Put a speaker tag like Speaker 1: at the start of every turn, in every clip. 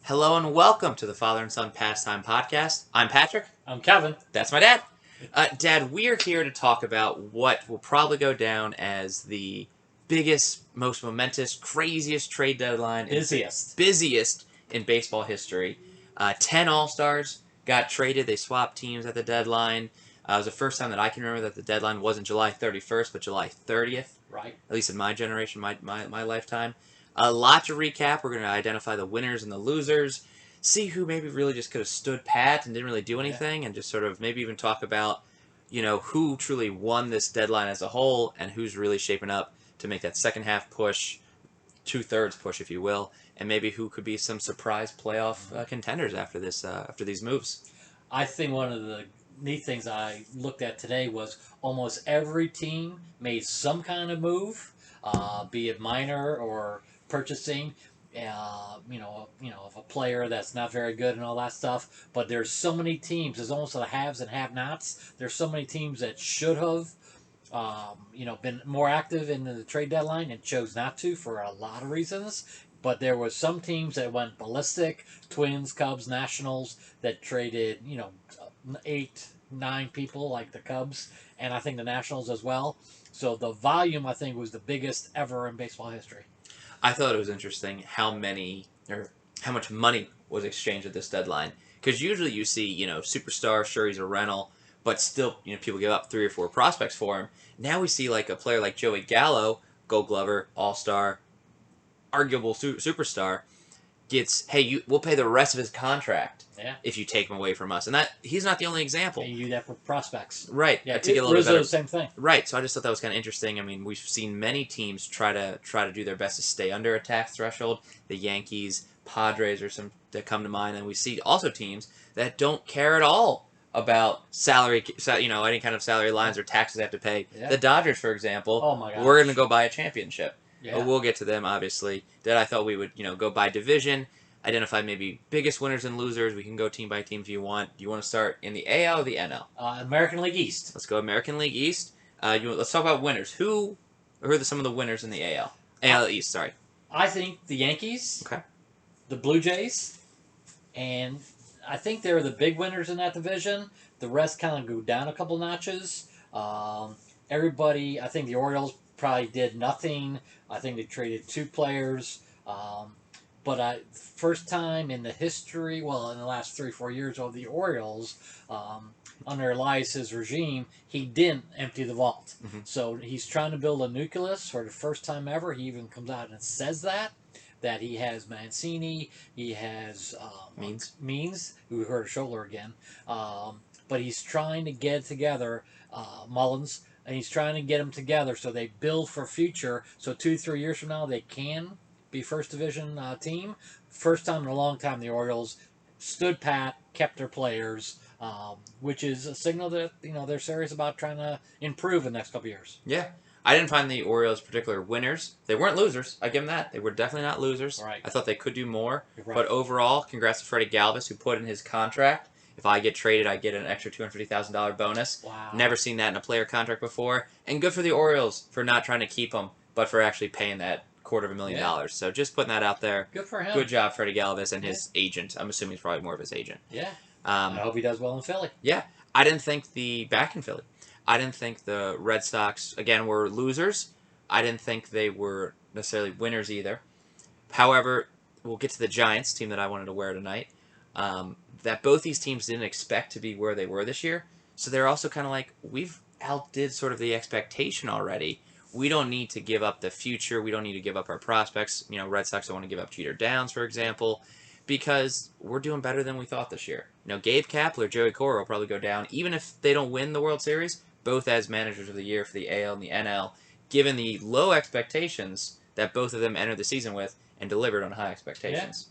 Speaker 1: Hello and welcome to the Father and Son Pastime podcast. I'm Patrick.
Speaker 2: I'm Kevin.
Speaker 1: That's my dad. Dad, we are here to talk about what will probably go down as the biggest, most momentous, craziest trade deadline. Busiest in baseball history. 10 All-Stars got traded. They swapped teams at the deadline. It was the first time that I can remember that the deadline wasn't July 31st, but July 30th.
Speaker 2: Right.
Speaker 1: At least in my generation, my lifetime. A lot to recap. We're going to identify the winners and the losers, see who maybe really just could have stood pat and didn't really do anything, and just sort of maybe even talk about, who truly won this deadline as a whole and who's really shaping up to make that second half push, 2/3 push, if you will, and maybe who could be some surprise playoff contenders after these moves.
Speaker 2: I think one of the neat things I looked at today was almost every team made some kind of move, be it minor or purchasing, of a player that's not very good and all that stuff. But there's so many teams. There's almost the haves and have-nots. There's so many teams that should have, been more active in the trade deadline and chose not to for a lot of reasons. But there was some teams that went ballistic: Twins, Cubs, Nationals, that traded, 8, 9 people, like the Cubs, and I think the Nationals as well. So the volume, I think, was the biggest ever in baseball history.
Speaker 1: I thought it was interesting how much money was exchanged at this deadline. Because usually you see, superstar, sure, he's a rental, but still, people give up 3 or 4 prospects for him. Now we see like a player like Joey Gallo, Gold Glover, All-Star, arguable superstar, gets, hey, we'll pay the rest of his contract if you take him away from us. And that he's not the only example.
Speaker 2: And you do that for prospects.
Speaker 1: Right.
Speaker 2: Yeah,
Speaker 1: to get a little
Speaker 2: Rizzo,
Speaker 1: better.
Speaker 2: Same thing.
Speaker 1: Right. So I just thought that was kind of interesting. I mean, we've seen many teams try to do their best to stay under a tax threshold. The Yankees, Padres are some that come to mind. And we see also teams that don't care at all about salary, any kind of salary lines or taxes they have to pay.
Speaker 2: Yeah.
Speaker 1: The Dodgers, for example,
Speaker 2: oh my gosh,
Speaker 1: we're going to go buy a championship.
Speaker 2: Yeah.
Speaker 1: We'll get to them, obviously. That I thought we would, go by division, identify maybe biggest winners and losers. We can go team by team if you want. Do you want to start in the AL or the NL?
Speaker 2: American League East.
Speaker 1: Let's go American League East. Let's talk about winners. Who are some of the winners in the AL? AL East, sorry.
Speaker 2: I think the Yankees.
Speaker 1: Okay.
Speaker 2: The Blue Jays. And I think they're the big winners in that division. The rest kind of go down a couple notches. Everybody, I think the Orioles probably did nothing. I think they traded 2 players. But first time in the history, in the last 3-4 years of the Orioles, under Elias's regime, he didn't empty the vault.
Speaker 1: Mm-hmm.
Speaker 2: So he's trying to build a nucleus for the first time ever. He even comes out and says that he has Mancini, he has Means, who hurt his shoulder again. But he's trying to get together Mullins, and he's trying to get them together so they build for future. So 2-3 years from now, they can be first division team. First time in a long time the Orioles stood pat, kept their players, which is a signal that they're serious about trying to improve in the next couple years.
Speaker 1: Yeah. I didn't find the Orioles particular winners. They weren't losers. I give them that. They were definitely not losers.
Speaker 2: Right.
Speaker 1: I thought they could do more.
Speaker 2: Right.
Speaker 1: But overall, congrats to Freddie Galvis, who put in his contract. If I get traded, I get an extra $250,000 bonus.
Speaker 2: Wow.
Speaker 1: Never seen that in a player contract before. And good for the Orioles for not trying to keep him, but for actually paying that $250,000. So just putting that out there.
Speaker 2: Good for him.
Speaker 1: Good job, Freddie Galvis, and his agent. I'm assuming he's probably more of his agent.
Speaker 2: Yeah. I hope he does well in Philly.
Speaker 1: Yeah. I didn't think back in Philly, I didn't think the Red Sox, again, were losers. I didn't think they were necessarily winners either. However, we'll get to the Giants, team that I wanted to wear tonight. That both these teams didn't expect to be where they were this year. So they're also kind of like, we've outdid sort of the expectation already. We don't need to give up the future. We don't need to give up our prospects. Red Sox don't want to give up Jeter Downs, for example, because we're doing better than we thought this year. Gabe Kapler, Joey Cora will probably go down, even if they don't win the World Series, both as managers of the year for the AL and the NL, given the low expectations that both of them entered the season with and delivered on high expectations.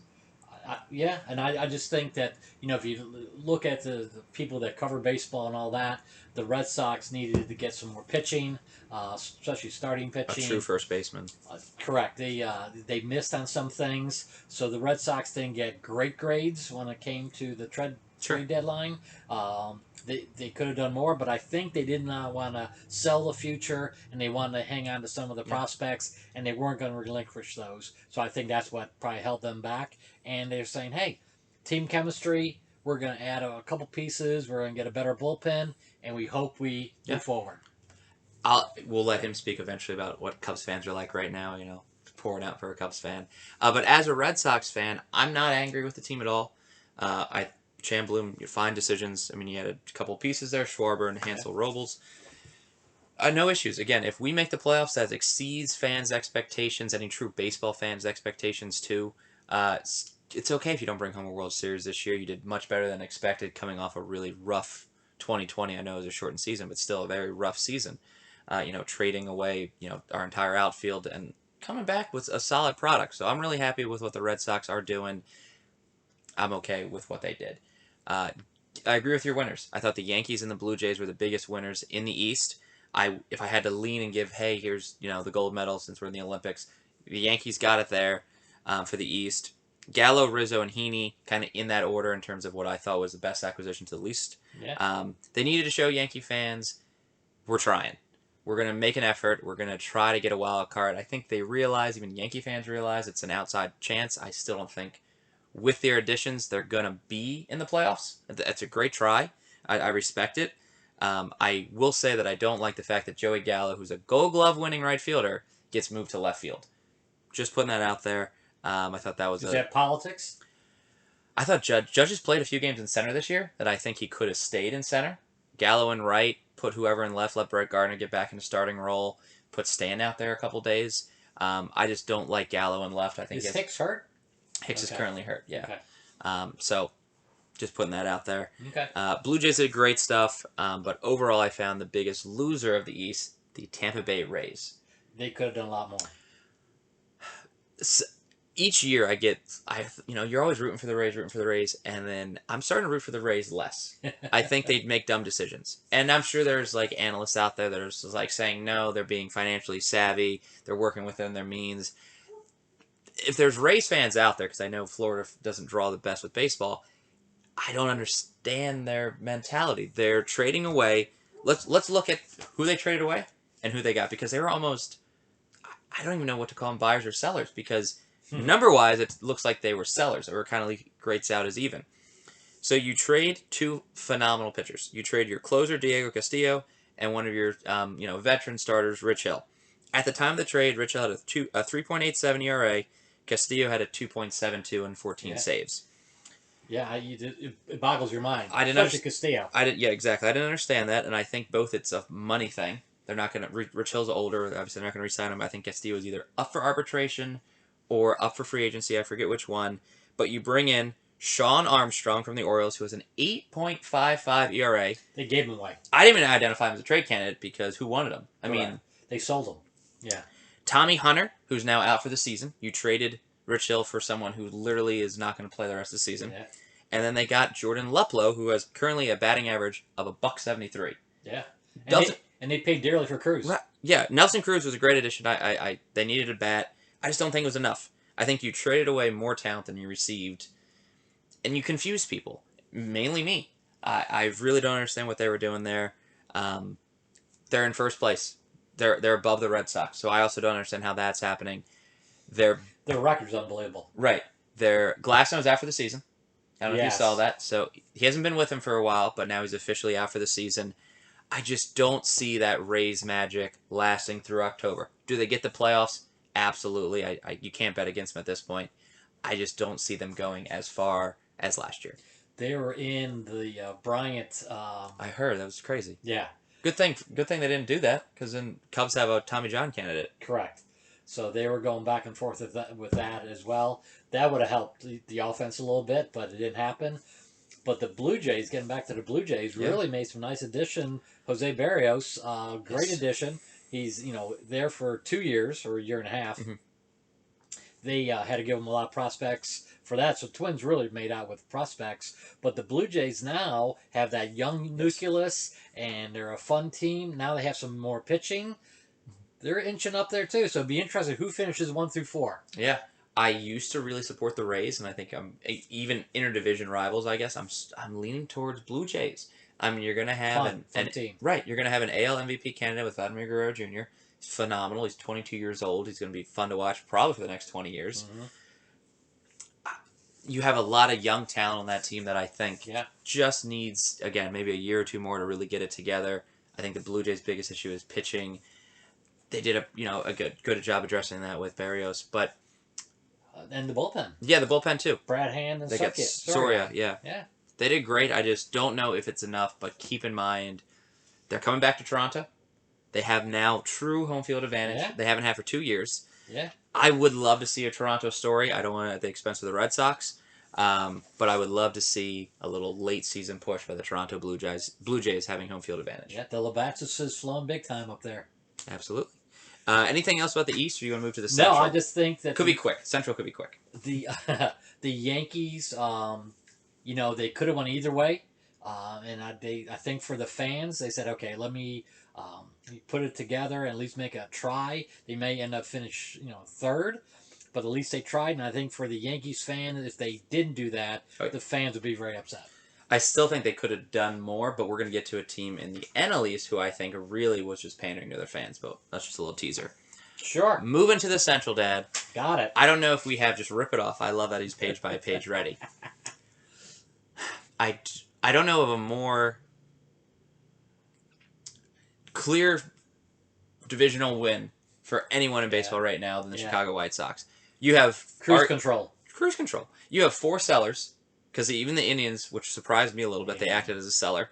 Speaker 2: And I just think that, if you look at the people that cover baseball and all that, the Red Sox needed to get some more pitching, especially starting pitching.
Speaker 1: A true first baseman.
Speaker 2: Correct. They missed on some things, so the Red Sox didn't get great grades when it came to the trade deadline. They could have done more, but I think they did not want to sell the future, and they wanted to hang on to some of the prospects, and they weren't going to relinquish those. So I think that's what probably held them back. And they're saying, hey, team chemistry, we're going to add a couple pieces, we're going to get a better bullpen, and we hope we move forward.
Speaker 1: We'll let him speak eventually about what Cubs fans are like right now, pouring out for a Cubs fan. But as a Red Sox fan, I'm not angry with the team at all. Chan Bloom, fine decisions. I mean, you had a couple pieces there, Schwarber and Hansel Robles. No issues. Again, if we make the playoffs, that exceeds fans' expectations, any true baseball fans' expectations too. It's okay if you don't bring home a World Series this year. You did much better than expected coming off a really rough 2020. I know it was a shortened season, but still a very rough season. Trading away, our entire outfield and coming back with a solid product. So I'm really happy with what the Red Sox are doing. I'm okay with what they did. I agree with your winners. I thought the Yankees and the Blue Jays were the biggest winners in the East. If I had to lean and give, hey, here's the gold medal since we're in the Olympics, the Yankees got it there for the East. Gallo, Rizzo, and Heaney kind of in that order in terms of what I thought was the best acquisition to the least.
Speaker 2: Yeah.
Speaker 1: They needed to show Yankee fans, we're trying. We're going to make an effort. We're going to try to get a wild card. I think they realize, even Yankee fans realize, it's an outside chance. I still don't think with their additions they're going to be in the playoffs. That's a great try. I respect it. I will say that I don't like the fact that Joey Gallo, who's a Gold Glove winning right fielder, gets moved to left field. Just putting that out there. I thought that was
Speaker 2: Is that politics?
Speaker 1: I thought Judge has played a few games in center this year that I think he could have stayed in center. Gallo in right, put whoever in left, let Brett Gardner get back in the starting role, put Stan out there a couple days. I just don't like Gallo in left. I think
Speaker 2: is Hicks hurt?
Speaker 1: Hicks is currently hurt, yeah.
Speaker 2: Okay.
Speaker 1: So just putting that out there.
Speaker 2: Okay.
Speaker 1: Blue Jays did great stuff, but overall I found the biggest loser of the East, the Tampa Bay Rays.
Speaker 2: They could have done a lot more.
Speaker 1: Each year you're always rooting for the Rays, and then I'm starting to root for the Rays less. I think they'd make dumb decisions. And I'm sure there's analysts out there that are just saying, no, they're being financially savvy, they're working within their means. If there's Rays fans out there, because I know Florida doesn't draw the best with baseball, I don't understand their mentality. They're trading away. Let's look at who they traded away and who they got, because they were almost, I don't even know what to call them, buyers or sellers, because number-wise, it looks like they were sellers. It were kind of greats out as even. So you trade two phenomenal pitchers. You trade your closer, Diego Castillo, and one of your veteran starters, Rich Hill. At the time of the trade, Rich Hill had a 3.87 ERA. Castillo had a 2.72 and 14 saves.
Speaker 2: Yeah, it boggles your mind.
Speaker 1: I didn't
Speaker 2: Especially Castillo.
Speaker 1: Yeah, exactly. I didn't understand that, and I think both it's a money thing. They're not going to... Rich Hill's older. Obviously, they're not going to re-sign him. I think Castillo is either up for arbitration or up for free agency. I forget which one. But you bring in Sean Armstrong from the Orioles, who has an 8.55 ERA.
Speaker 2: They gave him away.
Speaker 1: I didn't even identify him as a trade candidate because who wanted him? I mean...
Speaker 2: They sold him. Yeah.
Speaker 1: Tommy Hunter, who's now out for the season. You traded Rich Hill for someone who literally is not going to play the rest of the season.
Speaker 2: Yeah.
Speaker 1: And then they got Jordan Luplow, who has currently a batting average of $1.73.
Speaker 2: Yeah. And they paid dearly for Cruz.
Speaker 1: Right. Yeah, Nelson Cruz was a great addition. They needed a bat. I just don't think it was enough. I think you traded away more talent than you received, and you confused people, mainly me. I really don't understand what they were doing there. They're in first place. They're above the Red Sox, so I also don't understand how that's happening. Their
Speaker 2: record's unbelievable.
Speaker 1: Right. Glasnow's out for the season. I don't know if you saw that. So he hasn't been with him for a while, but now he's officially out for the season. I just don't see that Rays magic lasting through October. Do they get the playoffs? Absolutely. You can't bet against them at this point. I just don't see them going as far as last year.
Speaker 2: They were in the Bryant...
Speaker 1: I heard. That was crazy.
Speaker 2: Yeah.
Speaker 1: Good thing they didn't do that, because then Cubs have a Tommy John candidate.
Speaker 2: Correct. So they were going back and forth with that as well. That would have helped the offense a little bit, but it didn't happen. But the Blue Jays, getting back to the Blue Jays, really made some nice addition. Jose Barrios, great addition. He's there for 2 years or a year and a half. Mm-hmm. They had to give him a lot of prospects for that. So Twins really made out with prospects. But the Blue Jays now have that young nucleus, and they're a fun team. Now they have some more pitching. They're inching up there too. So it'd be interesting who finishes 1 through 4.
Speaker 1: Yeah. I used to really support the Rays, and I think I'm even interdivision rivals. I guess I'm leaning towards Blue Jays. I mean, you're gonna have
Speaker 2: fun team.
Speaker 1: Right. You're gonna have an AL MVP candidate with Vladimir Guerrero Jr. He's phenomenal. He's 22 years old. He's gonna be fun to watch probably for the next 20 years.
Speaker 2: Mm-hmm.
Speaker 1: You have a lot of young talent on that team that I think
Speaker 2: Yeah.
Speaker 1: just needs, again, maybe a year or two more to really get it together. I think the Blue Jays' biggest issue is pitching. They did a good job addressing that with Barrios, but
Speaker 2: and the bullpen.
Speaker 1: Yeah, the bullpen too.
Speaker 2: Brad Hand and
Speaker 1: They got Soria. Yeah.
Speaker 2: Yeah.
Speaker 1: They did great. I just don't know if it's enough, but keep in mind they're coming back to Toronto. They have now true home field advantage.
Speaker 2: Yeah.
Speaker 1: They haven't had for 2 years.
Speaker 2: Yeah.
Speaker 1: I would love to see a Toronto story. I don't want it at the expense of the Red Sox, but I would love to see a little late season push by the Toronto Blue Jays having home field advantage.
Speaker 2: Yeah, the Labatt's is flowing big time up there.
Speaker 1: Absolutely. Anything else about the East, or do you want to move to the Central?
Speaker 2: No, I just think that...
Speaker 1: Could be quick. Central could be quick.
Speaker 2: The Yankees, they could have won either way. And I think for the fans, they said, okay, let me put it together and at least make a try. They may end up finish, third, but at least they tried. And I think for the Yankees fan, if they didn't do that, the fans would be very upset.
Speaker 1: I still think they could have done more, but we're going to get to a team in the NL East who I think really was just pandering to their fans, but that's just a little teaser.
Speaker 2: Sure.
Speaker 1: Moving to the Central, Dad.
Speaker 2: Got it.
Speaker 1: I don't know if we have just rip it off. I love that he's page by page ready. I don't know of a more clear divisional win for anyone in baseball right now than the Chicago White Sox. You have
Speaker 2: cruise control.
Speaker 1: Cruise control. You have 4 sellers, because even the Indians, which surprised me a little bit, they acted as a seller.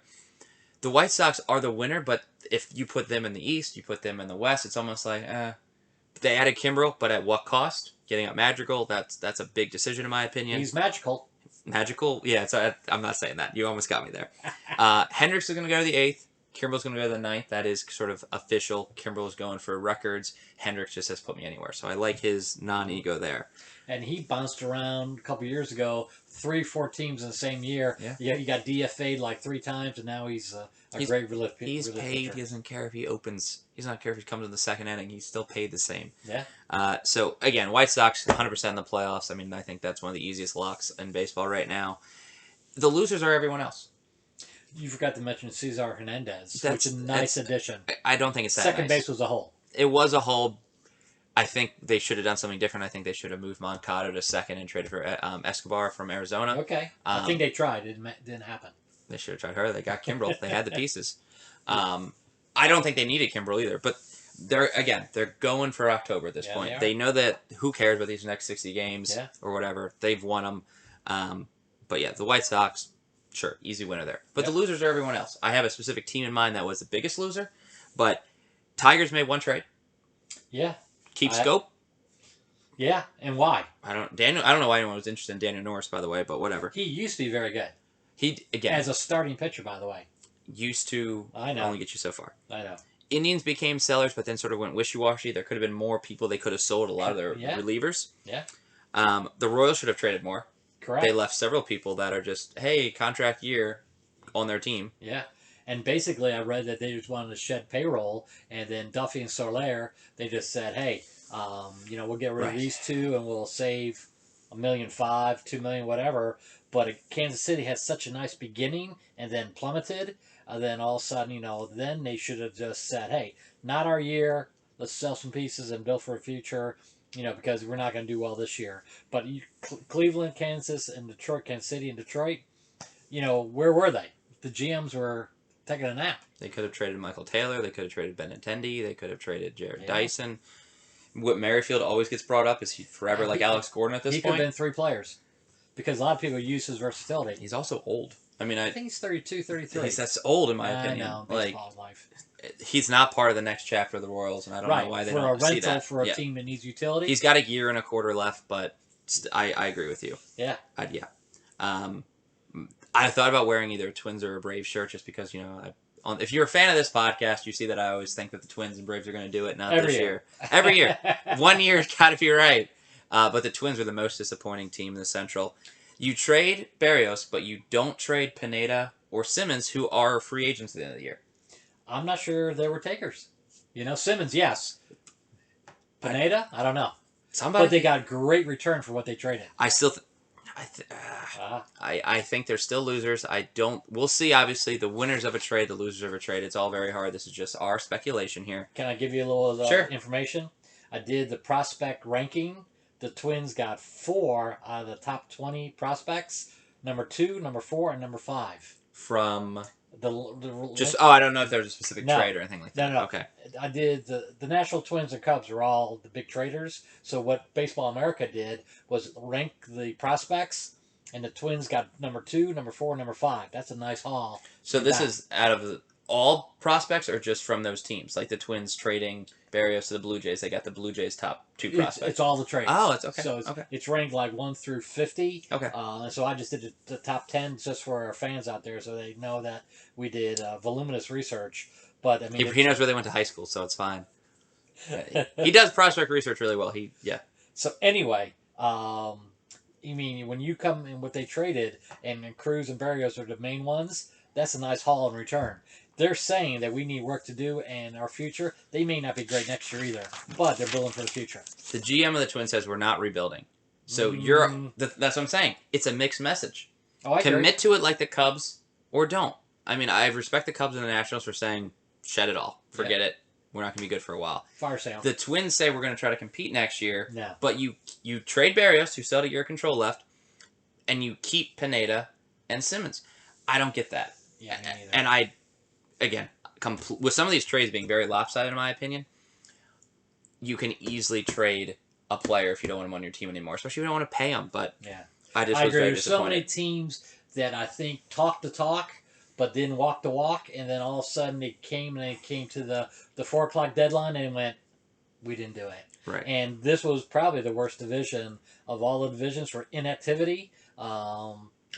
Speaker 1: The White Sox are the winner, but if you put them in the East, you put them in the West, it's almost like, They added Kimbrel, but at what cost? Getting up Madrigal, that's a big decision in my opinion.
Speaker 2: He's magical.
Speaker 1: Magical? Yeah, I'm not saying that. You almost got me there. Hendricks is going to go to the 8th. Kimbrel's going to go to the 9th. That is sort of official. Kimbrel is going for records. Hendricks just says put me anywhere. So I like his non-ego there.
Speaker 2: And he bounced around a couple years ago, 3-4 teams in the same year.
Speaker 1: Yeah,
Speaker 2: he got DFA'd like 3 times, and now he's great relief.
Speaker 1: He's
Speaker 2: relief
Speaker 1: paid.
Speaker 2: pitcher.
Speaker 1: He doesn't care if he opens. He's not care if he comes in the second inning. He's still paid the same.
Speaker 2: Yeah.
Speaker 1: So again, White Sox 100% in the playoffs. I mean, I think that's one of the easiest locks in baseball right now. The losers are everyone else.
Speaker 2: You forgot to mention Cesar Hernandez, which is a nice addition.
Speaker 1: I don't think it's that
Speaker 2: Second
Speaker 1: nice.
Speaker 2: base was a hole.
Speaker 1: It was a hole. I think they should have done something different. I think they should have moved Moncada to second and traded for Escobar from Arizona.
Speaker 2: Okay. I think they tried. It didn't happen.
Speaker 1: They should have tried her. They got Kimbrel. They had the pieces. I don't think they needed Kimbrel either. But they're going for October at this point. They know that who cares about these next 60 games or whatever. They've won them. But yeah, the White Sox, sure, easy winner there. But the losers are everyone else. I have a specific team in mind that was the biggest loser. But Tigers made one trade.
Speaker 2: Yeah.
Speaker 1: Keep Scope.
Speaker 2: Yeah, and why?
Speaker 1: I don't know why anyone was interested in Daniel Norris, by the way, but whatever.
Speaker 2: He used to be very good.
Speaker 1: As
Speaker 2: a starting pitcher, by the way.
Speaker 1: Used to only get you so far.
Speaker 2: I know.
Speaker 1: Indians became sellers, but then sort of went wishy-washy. There could have been more people they could have sold a lot of their relievers.
Speaker 2: Yeah.
Speaker 1: The Royals should have traded more.
Speaker 2: Correct.
Speaker 1: They left several people that are just, hey, contract year on their team.
Speaker 2: Yeah. And basically, I read that they just wanted to shed payroll, and then Duffy and Soler, they just said, hey, we'll get rid of these 2, and we'll save $1.5 million, $2 million, whatever. But Kansas City has such a nice beginning, and then plummeted. Then all of a sudden, then they should have just said, hey, not our year. Let's sell some pieces and build for a future. Because we're not going to do well this year. But Cleveland, Kansas, and Detroit, Kansas City, and Detroit, where were they? The GMs were taking a nap.
Speaker 1: They could have traded Michael Taylor. They could have traded Benintendi. They could have traded Jared Dyson. What Merrifield always gets brought up is he forever like Alex Gordon at this point.
Speaker 2: He could have been 3 players. Because a lot of people use his versatility.
Speaker 1: He's also old. I think
Speaker 2: he's 32, 33.
Speaker 1: That's old in my opinion.
Speaker 2: I know, baseball life.
Speaker 1: He's not part of the next chapter of the Royals, and I don't know why they don't see that.
Speaker 2: For a rental for a team that needs utility.
Speaker 1: He's got a year and a quarter left, but I agree with you.
Speaker 2: Yeah.
Speaker 1: I thought about wearing either a Twins or a Braves shirt just because, if you're a fan of this podcast, you see that I always think that the Twins and Braves are going to do it, not this year. Every year. 1 year's got to be right. But the Twins are the most disappointing team in the Central. You trade Barrios, but you don't trade Pineda or Simmons, who are free agents at the end of the year.
Speaker 2: I'm not sure they were takers. Simmons, yes. Pineda, I don't know. But they got great return for what they traded.
Speaker 1: I still. I think they're still losers. I don't. We'll see. Obviously, the winners of a trade, the losers of a trade. It's all very hard. This is just our speculation here.
Speaker 2: Can I give you a little
Speaker 1: Sure.
Speaker 2: information? I did the prospect ranking. The Twins got 4 out of the top 20 prospects. Number 2, number 4, and number 5.
Speaker 1: From
Speaker 2: the
Speaker 1: just I don't know if there's a specific trade or anything like that.
Speaker 2: No.
Speaker 1: Okay.
Speaker 2: I did the National Twins and Cubs are all the big traders. So what Baseball America did was rank the prospects, and the Twins got number 2, number 4, number 5. That's a nice haul.
Speaker 1: So this is out of all prospects, or just from those teams, like the Twins trading Barrios to the Blue Jays. They got the Blue Jays top 2 prospects.
Speaker 2: It's all the trades.
Speaker 1: Oh, it's okay.
Speaker 2: So it's ranked like 1 through 50.
Speaker 1: Okay.
Speaker 2: So I just did the top 10 just for our fans out there, so they know that we did voluminous research. But I mean,
Speaker 1: he knows where they went to high school, so it's fine. He does prospect research really well.
Speaker 2: So anyway, you mean when you come in what they traded, and Cruz and Barrios are the main ones, that's a nice haul in return. They're saying that we need work to do in our future. They may not be great next year either, but they're building for the future.
Speaker 1: The GM of the Twins says we're not rebuilding. So that's what I'm saying. It's a mixed message.
Speaker 2: Oh, I agree.
Speaker 1: Commit to it like the Cubs, or don't. I mean, I respect the Cubs and the Nationals for saying, shed it all. Forget it. We're not going to be good for a while.
Speaker 2: Fire sale.
Speaker 1: The Twins say we're going to try to compete next year.
Speaker 2: No.
Speaker 1: But you trade Barrios, who still had a year of control left, and you keep Pineda and Simmons. I don't get that.
Speaker 2: Yeah, me neither.
Speaker 1: And I, again, with some of these trades being very lopsided, in my opinion, you can easily trade a player if you don't want him on your team anymore, especially if you don't want to pay him. But
Speaker 2: yeah,
Speaker 1: I just was very
Speaker 2: There's so many
Speaker 1: disappointed.
Speaker 2: teams that I think talk the talk, but didn't walk the walk, and then all of a sudden they came to the 4 o'clock deadline and went, we didn't do it.
Speaker 1: Right.
Speaker 2: And this was probably the worst division of all the divisions for inactivity.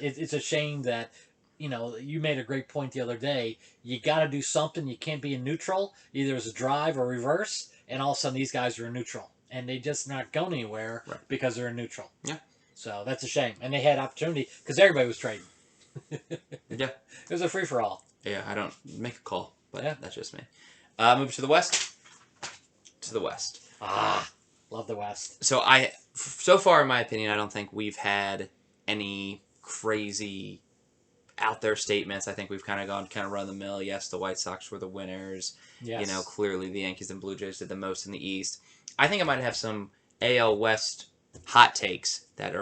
Speaker 2: It's a shame that, you made a great point the other day. You got to do something. You can't be in neutral. Either it's a drive or reverse, and all of a sudden these guys are in neutral. And they just not going anywhere because they're in neutral.
Speaker 1: Yeah.
Speaker 2: So that's a shame. And they had opportunity because everybody was trading.
Speaker 1: Yeah.
Speaker 2: It was a free-for-all.
Speaker 1: Yeah, I don't make a call, but that's just me. Move to the West. To the West.
Speaker 2: Love the West.
Speaker 1: So far, in my opinion, I don't think we've had any crazy out there statements. I think we've kind of gone run of the mill. Yes, the White Sox were the winners.
Speaker 2: Yes.
Speaker 1: Clearly the Yankees and Blue Jays did the most in the East. I think I might have some AL West hot takes that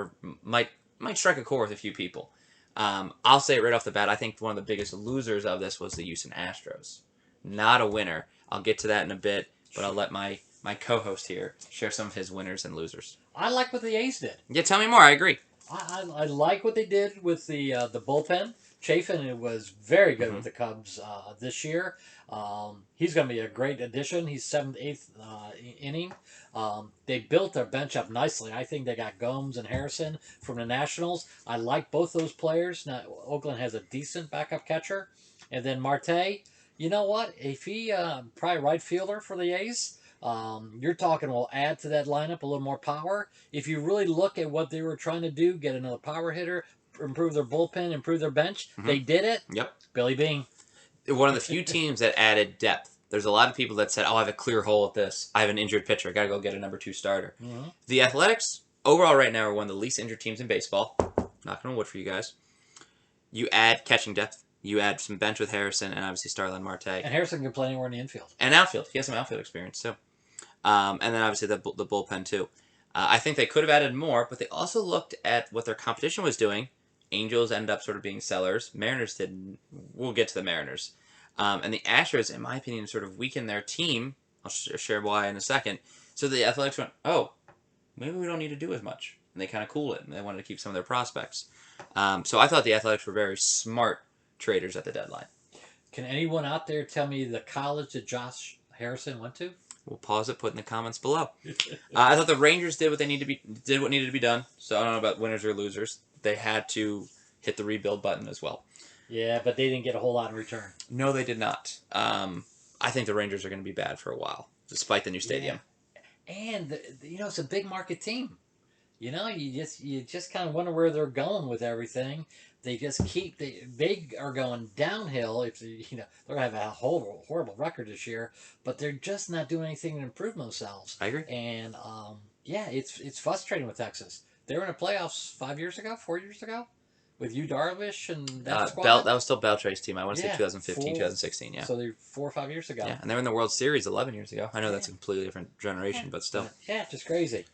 Speaker 1: might strike a chord with a few people. I'll say it right off the bat. I think one of the biggest losers of this was the Houston Astros. Not a winner. I'll get to that in a bit, but I'll let my co-host here share some of his winners and losers.
Speaker 2: I like what the A's did.
Speaker 1: Yeah, tell me more. I agree.
Speaker 2: I like what they did with the bullpen. Chafin was very good with the Cubs this year. He's going to be a great addition. He's 7th, 8th inning. They built their bench up nicely. I think they got Gomes and Harrison from the Nationals. I like both those players. Now, Oakland has a decent backup catcher. And then Marte, you know what? If he probably right fielder for the A's, you're talking will add to that lineup a little more power. If you really look at what they were trying to do, get another power hitter, improve their bullpen, improve their bench, they did it.
Speaker 1: Yep.
Speaker 2: Billy Bean.
Speaker 1: One of the few teams that added depth. There's a lot of people that said, I have a clear hole at this. I have an injured pitcher. I got to go get a number 2 starter.
Speaker 2: Mm-hmm.
Speaker 1: The Athletics, overall right now, are one of the least injured teams in baseball. Knocking on wood for you guys. You add catching depth. You add some bench with Harrison and obviously Starlin Marte.
Speaker 2: And Harrison can play anywhere in the infield.
Speaker 1: And outfield. He has some outfield experience too. And then obviously the bullpen too. I think they could have added more, but they also looked at what their competition was doing. Angels ended up sort of being sellers. Mariners didn't. We'll get to the Mariners. And the Astros, in my opinion, sort of weakened their team. I'll share why in a second. So the Athletics went, oh, maybe we don't need to do as much. And they kind of cooled it, and they wanted to keep some of their prospects. So I thought the Athletics were very smart traders at the deadline.
Speaker 2: Can anyone out there tell me the college that Josh Harrison went to?
Speaker 1: We'll pause it, put in the comments below. I thought the Rangers did what needed to be done. So I don't know about winners or losers. They had to hit the rebuild button as well.
Speaker 2: Yeah, but they didn't get a whole lot in return.
Speaker 1: No, they did not. I think the Rangers are going to be bad for a while, despite the new stadium.
Speaker 2: Yeah. And it's a big market team. You just kind of wonder where they're going with everything. They just they are going downhill. If they're having a horrible record this year, but they're just not doing anything to improve themselves.
Speaker 1: I agree.
Speaker 2: And Yeah, it's frustrating with Texas. They were in the playoffs 5 years ago, 4 years ago, with you Darvish and that
Speaker 1: Belt
Speaker 2: squad.
Speaker 1: that was still Beltre's team. I want to say
Speaker 2: Yeah,
Speaker 1: 2015, 2016. Yeah,
Speaker 2: So they're 4 or 5 years ago.
Speaker 1: yeah, and they were in the World Series 11 years ago. I know
Speaker 2: Yeah,
Speaker 1: that's a completely different generation, but still.
Speaker 2: yeah, just crazy.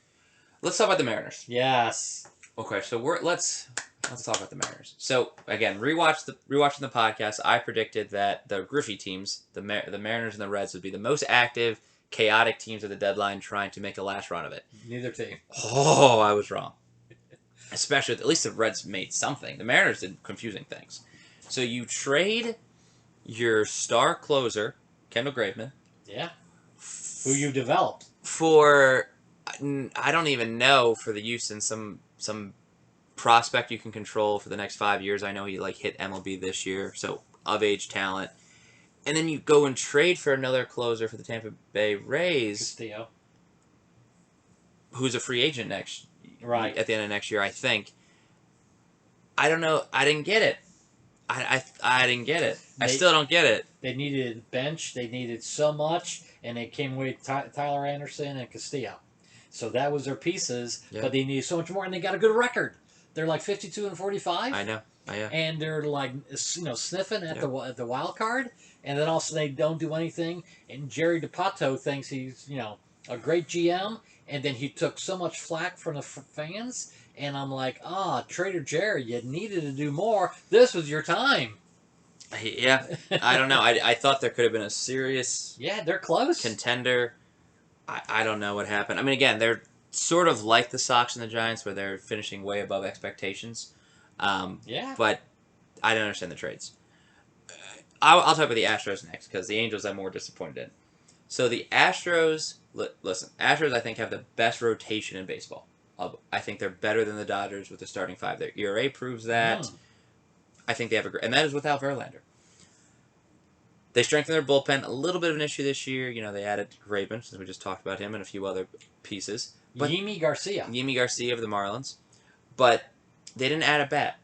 Speaker 1: Let's talk about the Mariners.
Speaker 2: Yes.
Speaker 1: Okay, so let's talk about the Mariners. So again, rewatching the podcast, I predicted that the Griffey teams, the Mariners and the Reds, would be the most active, chaotic teams at the deadline, trying to make a last run of it.
Speaker 2: Neither team.
Speaker 1: Oh, I was wrong. Especially, at least the Reds made something. The Mariners did confusing things. So you trade your star closer, Kendall Graveman.
Speaker 2: Yeah. Who you developed.
Speaker 1: For, I don't even know, for the use in some prospect you can control for the next 5 years. I know he hit MLB this year, so of age talent. And then you go and trade for another closer for the Tampa Bay Rays,
Speaker 2: Castillo.
Speaker 1: who's a free agent at the end of next year, I think. I don't know. I didn't get it. I didn't get it. I still don't get it.
Speaker 2: They needed bench. They needed so much, and they came with Tyler Anderson and Castillo. So that was their pieces, but they needed so much more, and they got a good record. They're like 52-45.
Speaker 1: I know.
Speaker 2: And they're sniffing at the wild card, and then also they don't do anything. And Jerry DiPato thinks he's a great GM, and then he took so much flack from the fans. And I'm like, Trader Jerry, you needed to do more. This was your time.
Speaker 1: Yeah, I don't know. I thought there could have been a serious
Speaker 2: they're close
Speaker 1: contender. I don't know what happened. I mean, again, they're sort of like the Sox and the Giants, where they're finishing way above expectations. But I don't understand the trades. I'll talk about the Astros next, because the Angels I'm more disappointed in. So the Astros, listen, Astros I think have the best rotation in baseball. I think they're better than the Dodgers with the starting five. Their ERA proves that. I think they have and that is without Verlander. They strengthened their bullpen. A little bit of an issue this year. They added Graveman, since we just talked about him, and a few other pieces. But
Speaker 2: Yimi Garcia
Speaker 1: of the Marlins. But they didn't add a bat.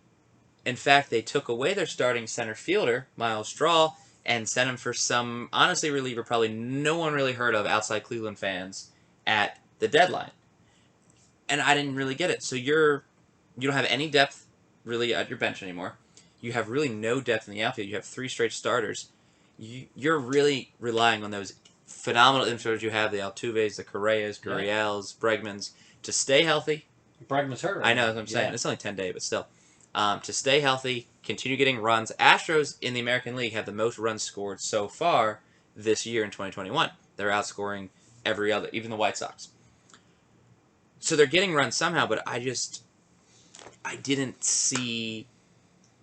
Speaker 1: In fact, they took away their starting center fielder, Miles Straw, and sent him for some, honestly, reliever probably no one really heard of outside Cleveland fans at the deadline. And I didn't really get it. So you don't have any depth really at your bench anymore. You have really no depth in the outfield. You have 3 straight starters. You're really relying on those phenomenal infielders you have, the Altuves, the Correas, Gurriels, Bregmans, to stay healthy.
Speaker 2: Bregman's hurt.
Speaker 1: I know, that's what I'm saying. It's only 10 days, but still. To stay healthy, continue getting runs. Astros in the American League have the most runs scored so far this year in 2021. They're outscoring every other, even the White Sox. So they're getting runs somehow, but I didn't see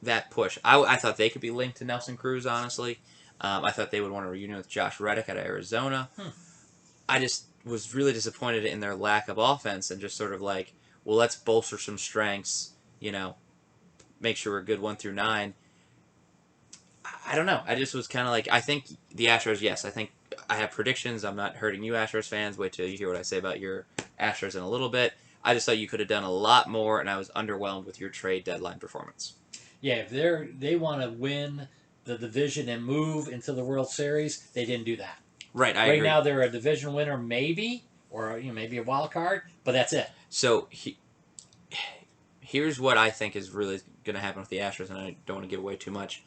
Speaker 1: that push. I thought they could be linked to Nelson Cruz, honestly. I thought they would want a reunion with Josh Reddick out of Arizona. I just was really disappointed in their lack of offense, and just sort of like, well, let's bolster some strengths, make sure we're good 1 through 9. I don't know. I just was kind of like, I think the Astros, yes, I think I have predictions. I'm not hurting you Astros fans. Wait till you hear what I say about your Astros in a little bit. I just thought you could have done a lot more, and I was underwhelmed with your trade deadline performance.
Speaker 2: Yeah, if they want to win the division and move into the World Series, they didn't do that.
Speaker 1: Right, I
Speaker 2: agree.
Speaker 1: agree.
Speaker 2: Right now they're a division winner, maybe, or maybe a wild card, but that's it.
Speaker 1: So here's what I think is really going to happen with the Astros, and I don't want to give away too much.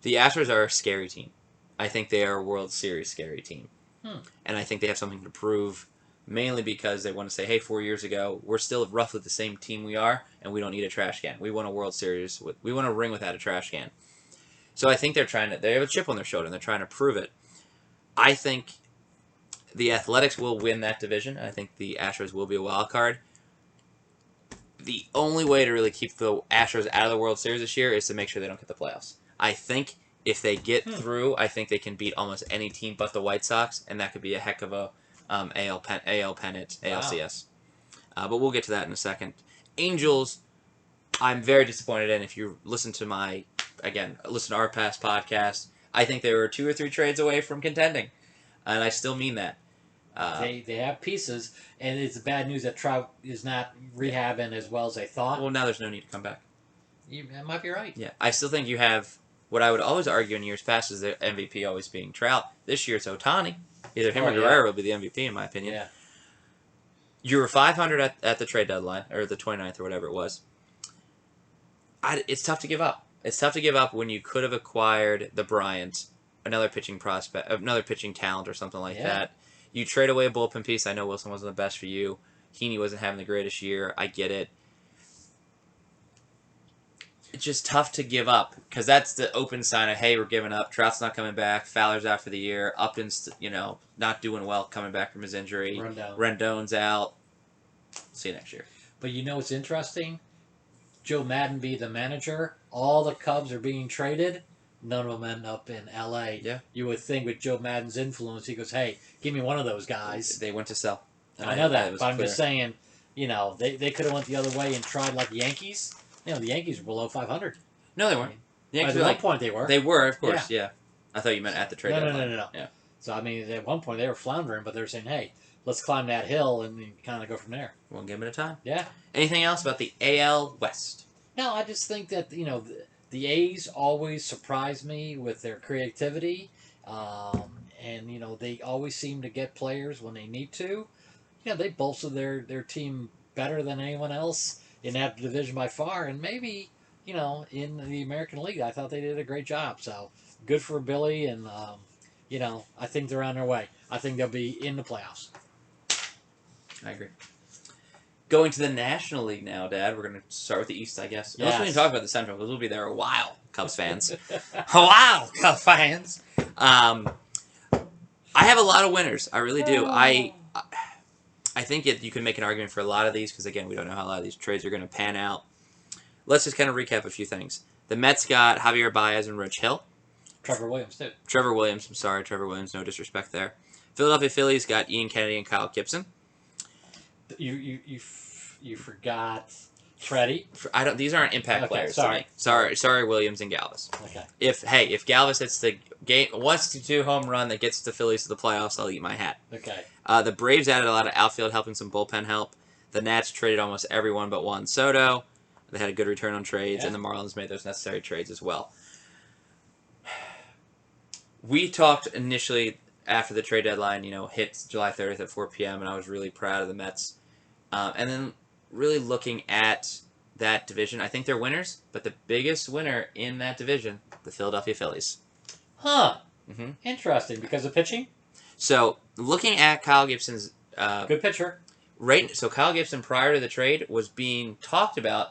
Speaker 1: The Astros are a scary team. I think they are a World Series scary team. And I think they have something to prove, mainly because they want to say, hey, 4 years ago, we're still roughly the same team we are, and we don't need a trash can. We won a World Series. We won a ring without a trash can. So I think they have a chip on their shoulder, and they're trying to prove it. I think the Athletics will win that division. I think the Astros will be a wild card. The only way to really keep the Astros out of the World Series this year is to make sure they don't get the playoffs. I think if they get through, I think they can beat almost any team but the White Sox, and that could be a heck of a AL pennant, ALCS. But we'll get to that in a second. Angels, I'm very disappointed in. If you listen to our past podcast, I think they were 2 or 3 trades away from contending, and I still mean that.
Speaker 2: They have pieces, and it's bad news that Trout is not rehabbing as well as they thought.
Speaker 1: Well, now there's no need to come back.
Speaker 2: You might be right.
Speaker 1: Yeah, I still think you have what I would always argue in years past is the MVP always being Trout. This year it's Ohtani. Either him or Guerrero will be the MVP in my opinion.
Speaker 2: Yeah.
Speaker 1: You were 500 at the trade deadline, or the 29th, or whatever it was. It's tough to give up. It's tough to give up when you could have acquired the Bryant, another pitching prospect, another pitching talent, or something like that. You trade away a bullpen piece. I know Wilson wasn't the best for you. Heaney wasn't having the greatest year. I get it. It's just tough to give up because that's the open sign of, hey, we're giving up. Trout's not coming back. Fowler's out for the year. Upton's, not doing well coming back from his injury. Rendon's out. See you next year.
Speaker 2: But you know what's interesting? Joe Madden be the manager. All the Cubs are being traded. None of them end up in L.A.
Speaker 1: Yeah.
Speaker 2: You would think with Joe Madden's influence, he goes, hey, give me one of those guys.
Speaker 1: They went to sell.
Speaker 2: I know that, but I'm just saying, they could have went the other way and tried like the Yankees. The Yankees were below 500.
Speaker 1: No, they weren't. The Yankees
Speaker 2: at one point they were.
Speaker 1: They were, of course, yeah. I thought you meant at the trade deadline.
Speaker 2: No.
Speaker 1: Yeah.
Speaker 2: So, at one point they were floundering, but they were saying, hey, let's climb that hill and kind of go from there.
Speaker 1: One game at a time.
Speaker 2: Yeah.
Speaker 1: Anything else about the AL West?
Speaker 2: No, I just think that, the A's always surprise me with their creativity. And, they always seem to get players when they need to. They bolster their team better than anyone else in that division by far. And maybe, in the American League, I thought they did a great job. So, good for Billy. And, I think they're on their way. I think they'll be in the playoffs.
Speaker 1: I agree. Going to the National League now, Dad. We're going to start with the East, I guess.
Speaker 2: Yes.
Speaker 1: Let's really talk about the Central because we'll be there a while, Cubs fans. A while, Cubs fans. I have a lot of winners. I really do. I think you can make an argument for a lot of these because, again, we don't know how a lot of these trades are going to pan out. Let's just kind of recap a few things. The Mets got Javier Baez and Rich Hill.
Speaker 2: Trevor Williams, too.
Speaker 1: Trevor Williams. I'm sorry, Trevor Williams. No disrespect there. Philadelphia Phillies got Ian Kennedy and Kyle Gibson.
Speaker 2: You forgot Freddie.
Speaker 1: These aren't impact players.
Speaker 2: Sorry.
Speaker 1: Sorry, Williams and Galvis.
Speaker 2: Okay.
Speaker 1: If Galvis hits the game, 1-2 home run that gets the Phillies to the playoffs, I'll eat my hat.
Speaker 2: Okay.
Speaker 1: The Braves added a lot of outfield help and some bullpen help. The Nats traded almost everyone but Juan Soto. They had a good return on trades, and the Marlins made those necessary trades as well. We talked initially after the trade deadline, hit July 30th at 4 p.m., and I was really proud of the Mets. And then really looking at that division, I think they're winners, but the biggest winner in that division, the Philadelphia Phillies.
Speaker 2: Huh.
Speaker 1: Mm-hmm.
Speaker 2: Interesting. Because of pitching?
Speaker 1: So, looking at Kyle Gibson's...
Speaker 2: good pitcher.
Speaker 1: So, Kyle Gibson, prior to the trade, was being talked about.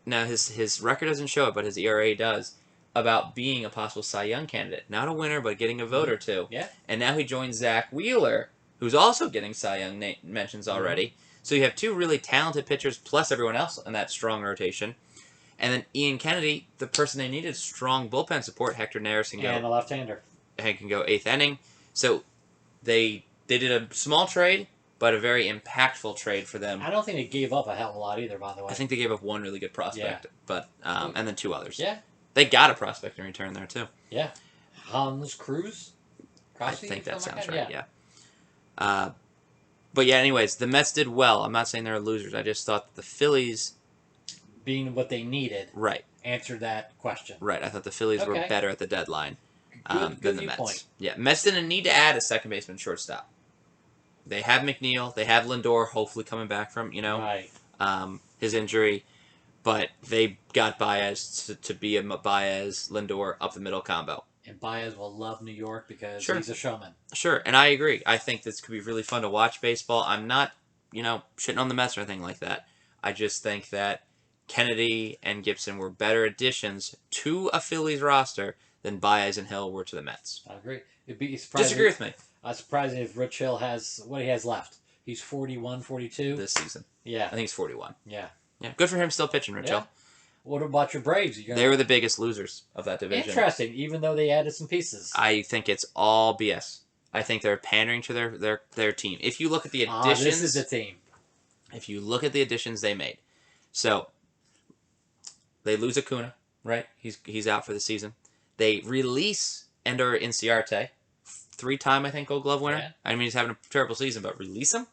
Speaker 1: Now, his record doesn't show it, but his ERA does, about being a possible Cy Young candidate. Not a winner, but getting a vote or two.
Speaker 2: Yeah.
Speaker 1: And now he joins Zach Wheeler, who's also getting Cy Young mentions already. Mm-hmm. So you have two really talented pitchers plus everyone else in that strong rotation. And then Ian Kennedy, the person they needed, strong bullpen support. Hector Neris can go.
Speaker 2: And a left-hander.
Speaker 1: And can go 8th inning. So they did a small trade, but a very impactful trade for them.
Speaker 2: I don't think they gave up a hell of a lot either, by the way.
Speaker 1: I think they gave up one really good prospect, but and then two others.
Speaker 2: Yeah.
Speaker 1: They got a prospect in return there, too.
Speaker 2: Yeah. Hans Cruz?
Speaker 1: I think that sounds right, yeah. But yeah, anyways, the Mets did well. I'm not saying they're losers. I just thought that the Phillies...
Speaker 2: being what they needed.
Speaker 1: Right.
Speaker 2: Answered that question.
Speaker 1: Right. I thought the Phillies were better at the deadline
Speaker 2: good
Speaker 1: than the Mets. Point. Yeah, Mets didn't need to add a second baseman and shortstop. They have McNeil. They have Lindor hopefully coming back from, his injury. But they got Baez to be a Baez-Lindor up-the-middle combo.
Speaker 2: And Baez will love New York because he's a showman.
Speaker 1: Sure, and I agree. I think this could be really fun to watch baseball. I'm not, shitting on the Mets or anything like that. I just think that Kennedy and Gibson were better additions to a Phillies roster than Baez and Hill were to the Mets.
Speaker 2: I agree. It'd be surprising.
Speaker 1: Disagree with me.
Speaker 2: I'm surprised if Rich Hill has what he has left. He's 41, 42.
Speaker 1: This season.
Speaker 2: Yeah.
Speaker 1: I think he's 41.
Speaker 2: Yeah.
Speaker 1: Yeah, good for him still pitching, Rich Hill.
Speaker 2: What about your Braves?
Speaker 1: They were the biggest losers of that division.
Speaker 2: Interesting, even though they added some pieces.
Speaker 1: I think it's all BS. I think they're pandering to their team. If you look at the additions...
Speaker 2: this is the team.
Speaker 1: If you look at the additions they made. So, they lose Acuna, right? He's out for the season. They release Ender Inciarte, 3-time, I think, Gold Glove winner. Yeah. I mean, he's having a terrible season, but release him.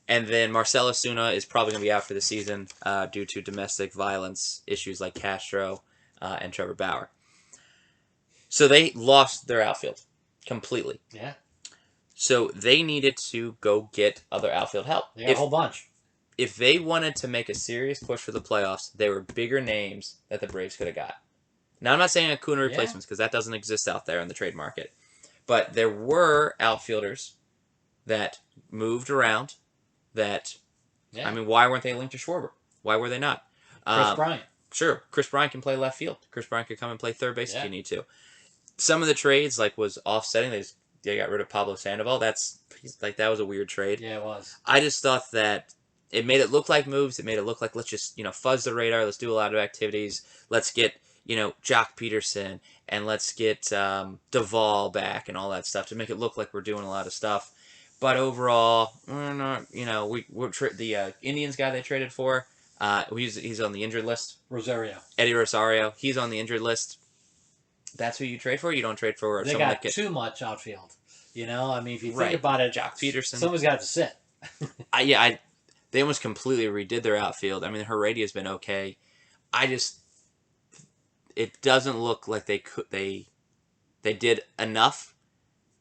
Speaker 1: And then Marcell Ozuna is probably going to be out for the season due to domestic violence issues like Castro and Trevor Bauer. So they lost their outfield completely.
Speaker 2: Yeah.
Speaker 1: So they needed to go get other outfield help.
Speaker 2: They got a whole bunch.
Speaker 1: If they wanted to make a serious push for the playoffs, there were bigger names that the Braves could have got. Now, I'm not saying Acuna replacements because that doesn't exist out there in the trade market. But there were outfielders that moved around that, I mean, why weren't they linked to Schwarber? Why were they not?
Speaker 2: Chris Bryant.
Speaker 1: Sure, Chris Bryant can play left field. Chris Bryant could come and play third base if you need to. Some of the trades was offsetting. They got rid of Pablo Sandoval. That was a weird trade.
Speaker 2: Yeah, it was.
Speaker 1: I just thought that it made it look like moves. It made it look like let's just fuzz the radar. Let's do a lot of activities. Let's get Jock Peterson and let's get Duvall back and all that stuff to make it look like we're doing a lot of stuff. But overall, we're not. The Indians guy they traded for. He's on the injured list.
Speaker 2: Rosario.
Speaker 1: Eddie Rosario. He's on the injured list. That's who you trade for? You don't trade for
Speaker 2: they
Speaker 1: someone
Speaker 2: got too much outfield. I mean, if you think about it,
Speaker 1: Jock Peterson.
Speaker 2: Someone's got to sit.
Speaker 1: They almost completely redid their outfield. I mean, Heredia's been okay. It doesn't look like they did enough,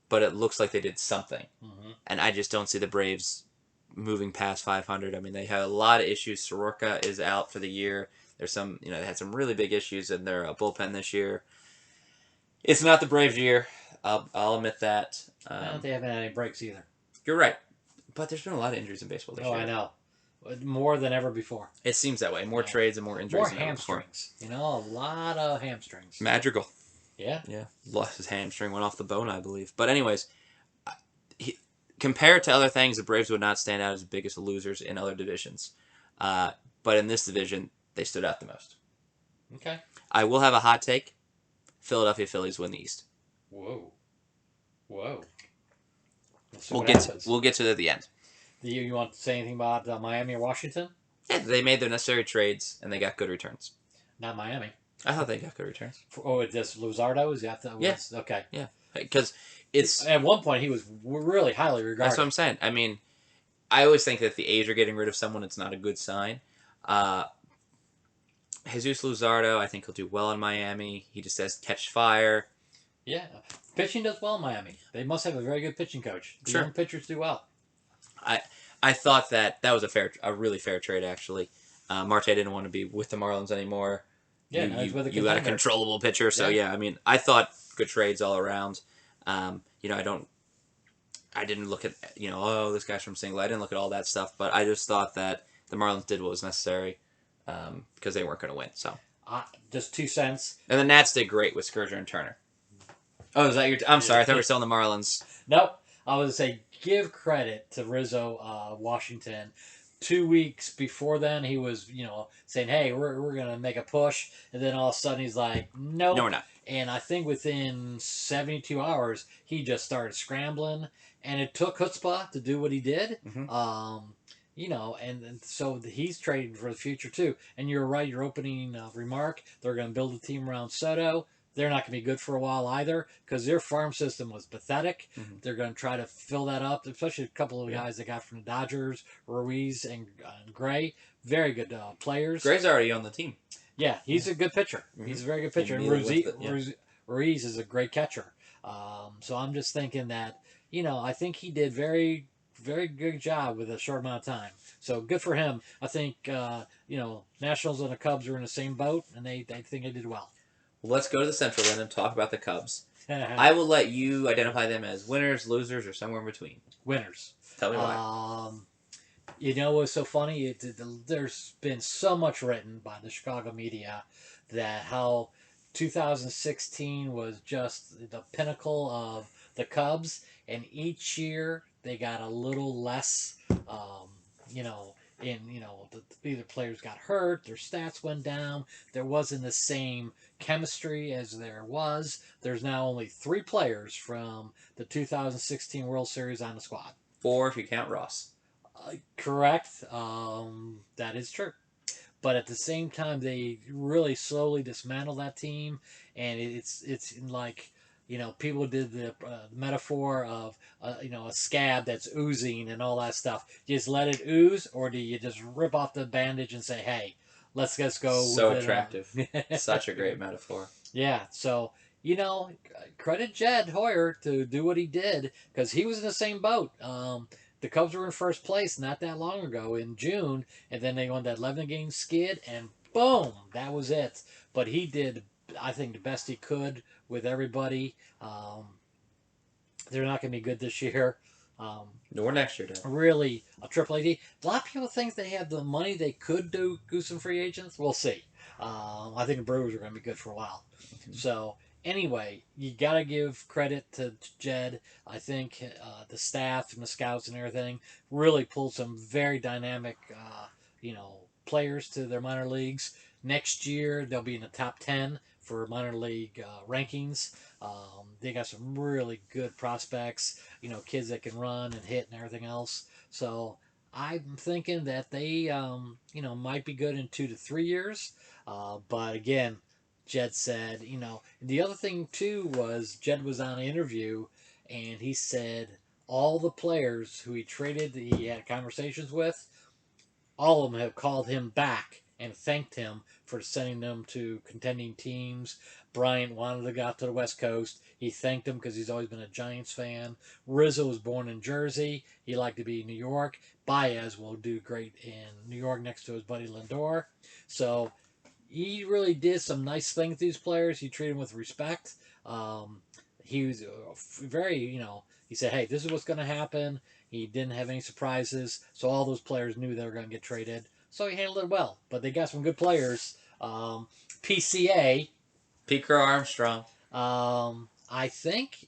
Speaker 1: but it looks like they did something.
Speaker 2: Mm-hmm.
Speaker 1: And I just don't see the Braves moving past 500. I mean, they have a lot of issues. Soroka is out for the year. There's some, they had some really big issues in their bullpen this year. It's not the Braves' year. I'll admit that.
Speaker 2: I don't think they haven't had any breaks either.
Speaker 1: You're right. But there's been a lot of injuries in baseball this year.
Speaker 2: I know. More than ever before.
Speaker 1: It seems that way. More trades and more injuries.
Speaker 2: More hamstrings. A lot of hamstrings.
Speaker 1: Madrigal.
Speaker 2: Yeah.
Speaker 1: Yeah. Lost his hamstring, went off the bone, I believe. But anyways, compared to other things, the Braves would not stand out as the biggest losers in other divisions. But in this division, they stood out the most.
Speaker 2: Okay.
Speaker 1: I will have a hot take. Philadelphia Phillies win the East.
Speaker 2: Whoa.
Speaker 1: We'll get to it at the end.
Speaker 2: You want to say anything about Miami or Washington?
Speaker 1: Yeah, they made their necessary trades and they got good returns.
Speaker 2: Not Miami.
Speaker 1: I thought they got good returns.
Speaker 2: This Luzardo? Is that
Speaker 1: Yes.
Speaker 2: Okay.
Speaker 1: Yeah, because it's
Speaker 2: at one point he was really highly regarded.
Speaker 1: That's what I'm saying. I mean, I always think that if the A's are getting rid of someone, it's not a good sign. Jesus Luzardo, I think he'll do well in Miami. He just has to catch fire.
Speaker 2: Yeah, pitching does well in Miami. They must have a very good pitching coach. The young pitchers do well.
Speaker 1: I thought that was a really fair trade actually. Marte didn't want to be with the Marlins anymore.
Speaker 2: Yeah,
Speaker 1: you got a controllable pitcher, so I mean, I thought good trades all around. I didn't look at this guy's from Single. I didn't look at all that stuff, but I just thought that the Marlins did what was necessary because they weren't going to win. So
Speaker 2: just 2 cents.
Speaker 1: And the Nats did great with Scherzer and Turner. Oh, is that your? I'm sorry, I thought we were still in the Marlins.
Speaker 2: Nope. I was going to say give credit to Rizzo, Washington. 2 weeks before then, he was saying, "Hey, we're going to make a push," and then all of a sudden he's like, "Nope."
Speaker 1: No, we're not.
Speaker 2: And I think within 72 hours, he just started scrambling, and it took chutzpah to do what he did.
Speaker 1: Mm-hmm.
Speaker 2: And so he's trading for the future too. And you're right, your opening remark, they're going to build a team around Soto. They're not going to be good for a while either because their farm system was pathetic. Mm-hmm. They're going to try to fill that up, especially a couple of guys they got from the Dodgers, Ruiz and Gray. Very good players.
Speaker 1: Gray's already on the team.
Speaker 2: Yeah, he's a good pitcher. Mm-hmm. He's a very good pitcher. And Ruiz is a great catcher. So I'm just thinking that, I think he did very, very good job with a short amount of time. So good for him. I think, Nationals and the Cubs are in the same boat, and they think they did well.
Speaker 1: Well, let's go to the Central then and talk about the Cubs. I will let you identify them as winners, losers, or somewhere in between.
Speaker 2: Winners.
Speaker 1: Tell me why.
Speaker 2: What's so funny? There's been so much written by the Chicago media that how 2016 was just the pinnacle of the Cubs, and each year they got a little less, either players got hurt, their stats went down, there wasn't the same chemistry as there was. There's now only 3 players from the 2016 World Series on the squad.
Speaker 1: 4 if you count Ross.
Speaker 2: Correct. That is true. But at the same time, they really slowly dismantle that team, and it's like, people did the metaphor of, a scab that's oozing and all that stuff. You just let it ooze, or do you just rip off the bandage and say, hey, let's go.
Speaker 1: So attractive. Such a great metaphor.
Speaker 2: Yeah, so you know, credit Jed Hoyer to do what he did because he was in the same boat. The Cubs were in first place not that long ago in June, and then they won that 11 game skid, and boom, that was it. But he did, I think, the best he could with everybody. They're not going to be good this year.
Speaker 1: Nor next year, Dad.
Speaker 2: Really, a triple AD. A lot of people think they have the money they could do some free agents. We'll see. I think the Brewers are going to be good for a while. So anyway, you got to give credit to Jed. I think the staff and the scouts and everything really pulled some very dynamic, players to their minor leagues. Next year they'll be in the top 10 for minor league rankings. They got some really good prospects. Kids that can run and hit and everything else. So I'm thinking that they, might be good in 2 to 3 years. But again, Jed said, the other thing too was Jed was on an interview and he said all the players who he had conversations with, all of them have called him back and thanked him for sending them to contending teams. Bryant wanted to go out to the West Coast. He thanked him because he's always been a Giants fan. Rizzo was born in Jersey. He liked to be in New York. Baez will do great in New York next to his buddy Lindor. So he really did some nice things to these players. He treated them with respect. He was very, he said, hey, this is what's going to happen. He didn't have any surprises. So all those players knew they were going to get traded. So he handled it well. But they got some good players. PCA.
Speaker 1: Pete Crow Armstrong.
Speaker 2: I think,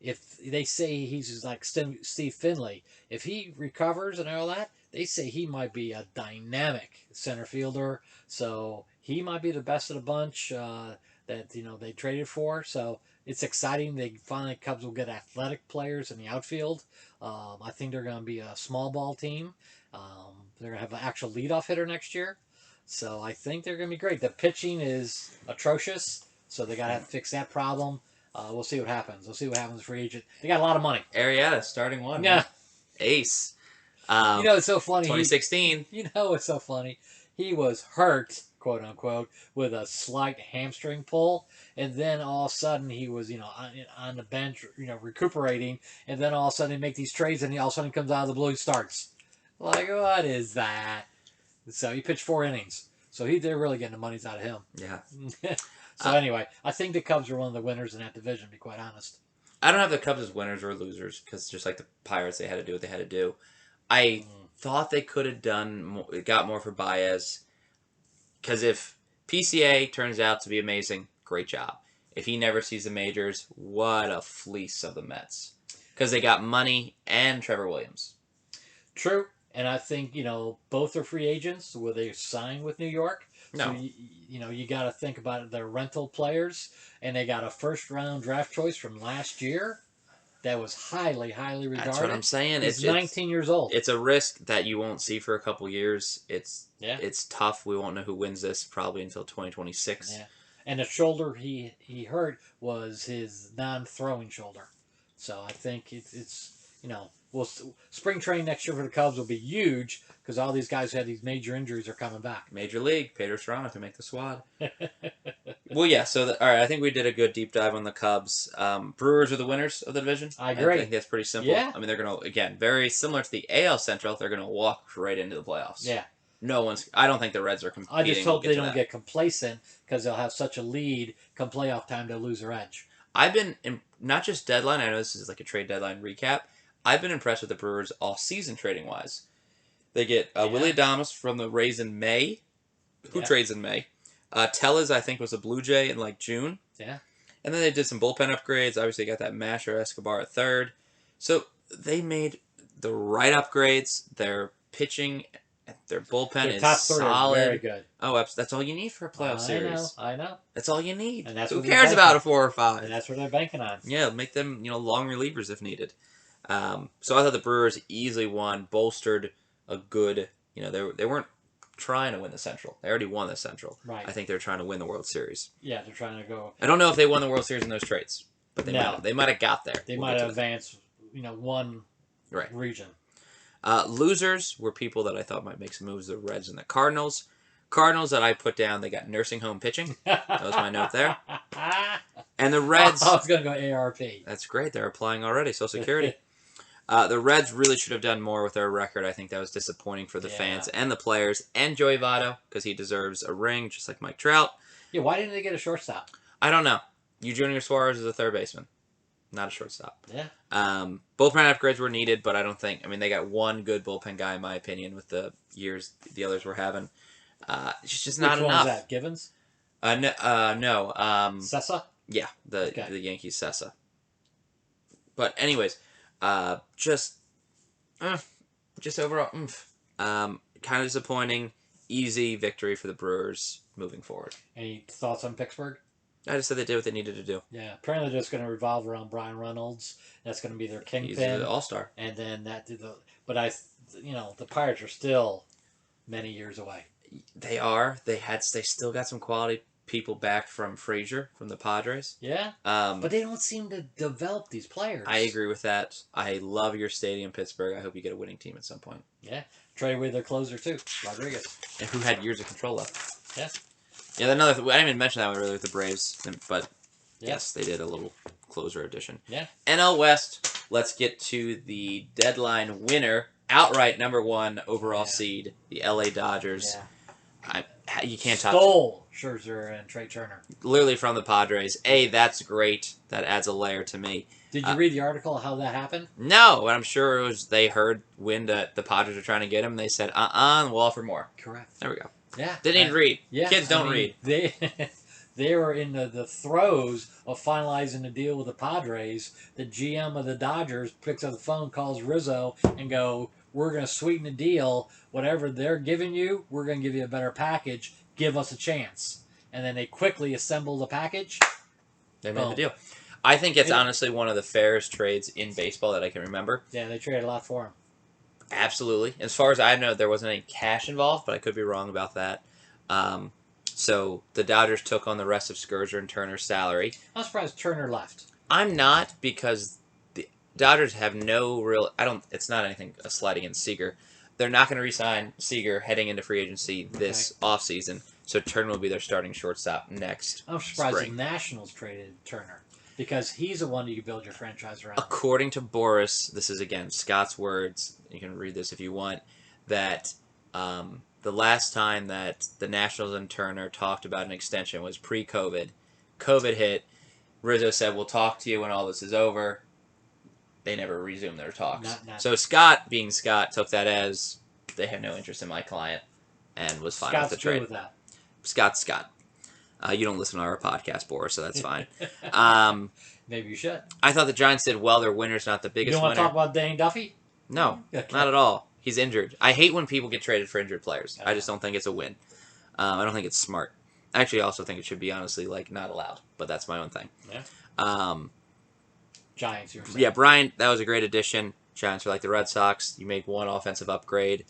Speaker 2: if they say he's just like Steve Finley, if he recovers and all that, they say he might be a dynamic center fielder. So he might be the best of the bunch that they traded for. So it's exciting. They finally Cubs will get athletic players in the outfield. I think they're going to be a small ball team. They're going to have an actual leadoff hitter next year. So I think they're going to be great. The pitching is atrocious, so they got to fix that problem. We'll see what happens. We'll see what happens with free agent. They got a lot of money.
Speaker 1: Arrieta, starting one.
Speaker 2: Yeah.
Speaker 1: Man. Ace.
Speaker 2: It's so funny.
Speaker 1: 2016.
Speaker 2: It's so funny. He was hurt, quote unquote, with a slight hamstring pull, and then all of a sudden he was, on the bench, recuperating, and then all of a sudden they make these trades, and he all of a sudden comes out of the blue and starts. Like, what is that? So he pitched 4 innings. So they're really getting the monies out of him.
Speaker 1: Yeah.
Speaker 2: So anyway, I think the Cubs are one of the winners in that division, to be quite honest.
Speaker 1: I don't have the Cubs as winners or losers because just like the Pirates, they had to do what they had to do. I thought they could have got more for Baez because if PCA turns out to be amazing, great job. If he never sees the majors, what a fleece of the Mets because they got money and Trevor Williams.
Speaker 2: True. And I think, both are free agents. Will they sign with New York?
Speaker 1: No.
Speaker 2: So, you got to think about their rental players. And they got a first-round draft choice from last year that was highly, highly regarded. That's
Speaker 1: what I'm saying.
Speaker 2: He's 19 years old.
Speaker 1: It's a risk that you won't see for a couple years. It's tough. We won't know who wins this probably until 2026.
Speaker 2: Yeah. And the shoulder he hurt was his non-throwing shoulder. So I think it's spring training next year for the Cubs will be huge because all these guys who had these major injuries are coming back.
Speaker 1: Major League, Pedro Serrano to make the squad. Well, yeah. So, all right, I think we did a good deep dive on the Cubs. Brewers are the winners of the division.
Speaker 2: I agree.
Speaker 1: I think that's pretty simple.
Speaker 2: Yeah.
Speaker 1: I mean, they're going to, again, very similar to the AL Central. They're going to walk right into the playoffs.
Speaker 2: Yeah.
Speaker 1: I don't think the Reds are competing.
Speaker 2: I just hope they don't get complacent because they'll have such a lead come playoff time they'll lose their edge.
Speaker 1: I've been, not just deadline, I know this is like a trade deadline recap. I've been impressed with the Brewers all season trading wise. They get Willie Adames from the Rays in May. Who trades in May? Tellez, I think, was a Blue Jay in like June.
Speaker 2: Yeah.
Speaker 1: And then they did some bullpen upgrades. Obviously, got that Masher Escobar at third. So they made the right upgrades. Their pitching, their bullpen is
Speaker 2: top
Speaker 1: solid.
Speaker 2: Is very good.
Speaker 1: Oh, that's all you need for a playoff series.
Speaker 2: I know.
Speaker 1: That's all you need.
Speaker 2: And that's
Speaker 1: who cares about a 4 or 5?
Speaker 2: And that's what they're banking on.
Speaker 1: Yeah, make them long relievers if needed. So I thought the Brewers easily won, bolstered a good. They weren't trying to win the Central. They already won the Central.
Speaker 2: Right.
Speaker 1: I think they're trying to win the World Series.
Speaker 2: Yeah, they're trying to go.
Speaker 1: I don't know if they won the World Series in those trades, but they might have got there.
Speaker 2: They might have advanced. One region.
Speaker 1: Losers were people that I thought might make some moves. The Reds and the Cardinals. Cardinals that I put down. They got nursing home pitching. That was my note there. And the Reds...
Speaker 2: I was going to go ARP.
Speaker 1: That's great. They're applying already. Social Security. The Reds really should have done more with their record. I think that was disappointing for the fans and the players. And Joey Votto, because he deserves a ring, just like Mike Trout.
Speaker 2: Yeah, why didn't they get a shortstop?
Speaker 1: I don't know. Junior Suarez is a third baseman, not a shortstop.
Speaker 2: Yeah.
Speaker 1: Bullpen upgrades were needed, but I don't think... I mean, they got one good bullpen guy, in my opinion, with the years the others were having. It's just not enough.
Speaker 2: Which one was that? Givens?
Speaker 1: No.
Speaker 2: Sessa?
Speaker 1: Yeah, the Yankees Sessa. But anyways, just overall, kind of disappointing. Easy victory for the Brewers moving forward.
Speaker 2: Any thoughts on Pittsburgh?
Speaker 1: I just said they did what they needed to do.
Speaker 2: Yeah, apparently they're just going to revolve around Brian Reynolds. That's going to be their kingpin.
Speaker 1: He's an all-star.
Speaker 2: And then the Pirates are still many years away.
Speaker 1: They are. They still got some quality people back from Frazier from the Padres.
Speaker 2: Yeah. But they don't seem to develop these players.
Speaker 1: I agree with that. I love your stadium, Pittsburgh. I hope you get a winning team at some point.
Speaker 2: Yeah. Trade away their closer too, Rodriguez.
Speaker 1: And who had years of control left.
Speaker 2: Yeah.
Speaker 1: Yeah, I didn't even mention that one earlier with the Braves, but yes, they did a little closer addition.
Speaker 2: Yeah.
Speaker 1: NL West, let's get to the deadline winner, outright number 1 overall seed, the LA Dodgers.
Speaker 2: Yeah.
Speaker 1: You can't top
Speaker 2: Stole Scherzer and Trey Turner.
Speaker 1: Literally from the Padres. That's great. That adds a layer to me.
Speaker 2: Did you read the article of how that happened?
Speaker 1: No, but I'm sure it was they heard wind that the Padres are trying to get him. They said, and we'll offer more.
Speaker 2: Correct.
Speaker 1: There we go.
Speaker 2: Yeah.
Speaker 1: They didn't read.
Speaker 2: Yeah.
Speaker 1: Kids don't read.
Speaker 2: They were in the throes of finalizing the deal with the Padres. The GM of the Dodgers picks up the phone, calls Rizzo, and go, we're going to sweeten the deal. Whatever they're giving you, we're going to give you a better package. Give us a chance. And then they quickly assemble the package.
Speaker 1: They made the deal. I think it's honestly one of the fairest trades in baseball that I can remember.
Speaker 2: Yeah, they traded a lot for him.
Speaker 1: Absolutely. As far as I know, there wasn't any cash involved, but I could be wrong about that. So the Dodgers took on the rest of Scherzer and Turner's salary.
Speaker 2: I'm surprised Turner left.
Speaker 1: I'm not, because the Dodgers have no real... It's not anything a slight against Seager. They're not going to re-sign Seager heading into free agency this offseason, so Turner will be their starting shortstop next
Speaker 2: I'm surprised
Speaker 1: spring.
Speaker 2: the Nationals traded Turner, because he's the one you can build your franchise around.
Speaker 1: According to Boris, this is, again, Scott's words, you can read this if you want, that the last time that the Nationals and Turner talked about an extension was pre-COVID. COVID hit. Rizzo said, we'll talk to you when all this is over. They never resumed their talks. So Scott, being Scott, took that as they have no interest in my client and was fine with the trade.
Speaker 2: With that.
Speaker 1: Scott. You don't listen to our podcast, Boris, so that's fine.
Speaker 2: Maybe you should.
Speaker 1: I thought the Giants did well. Their winner's not the biggest winner.
Speaker 2: You don't want to talk about Dane Duffy?
Speaker 1: No, not at all. He's injured. I hate when people get traded for injured players. I just don't think it's a win. I don't think it's smart. Actually, I also think it should be, honestly, not allowed. But that's my own thing.
Speaker 2: Yeah. Giants, you were saying.
Speaker 1: Yeah, Brian, that was a great addition. Giants are like the Red Sox. You make one offensive upgrade.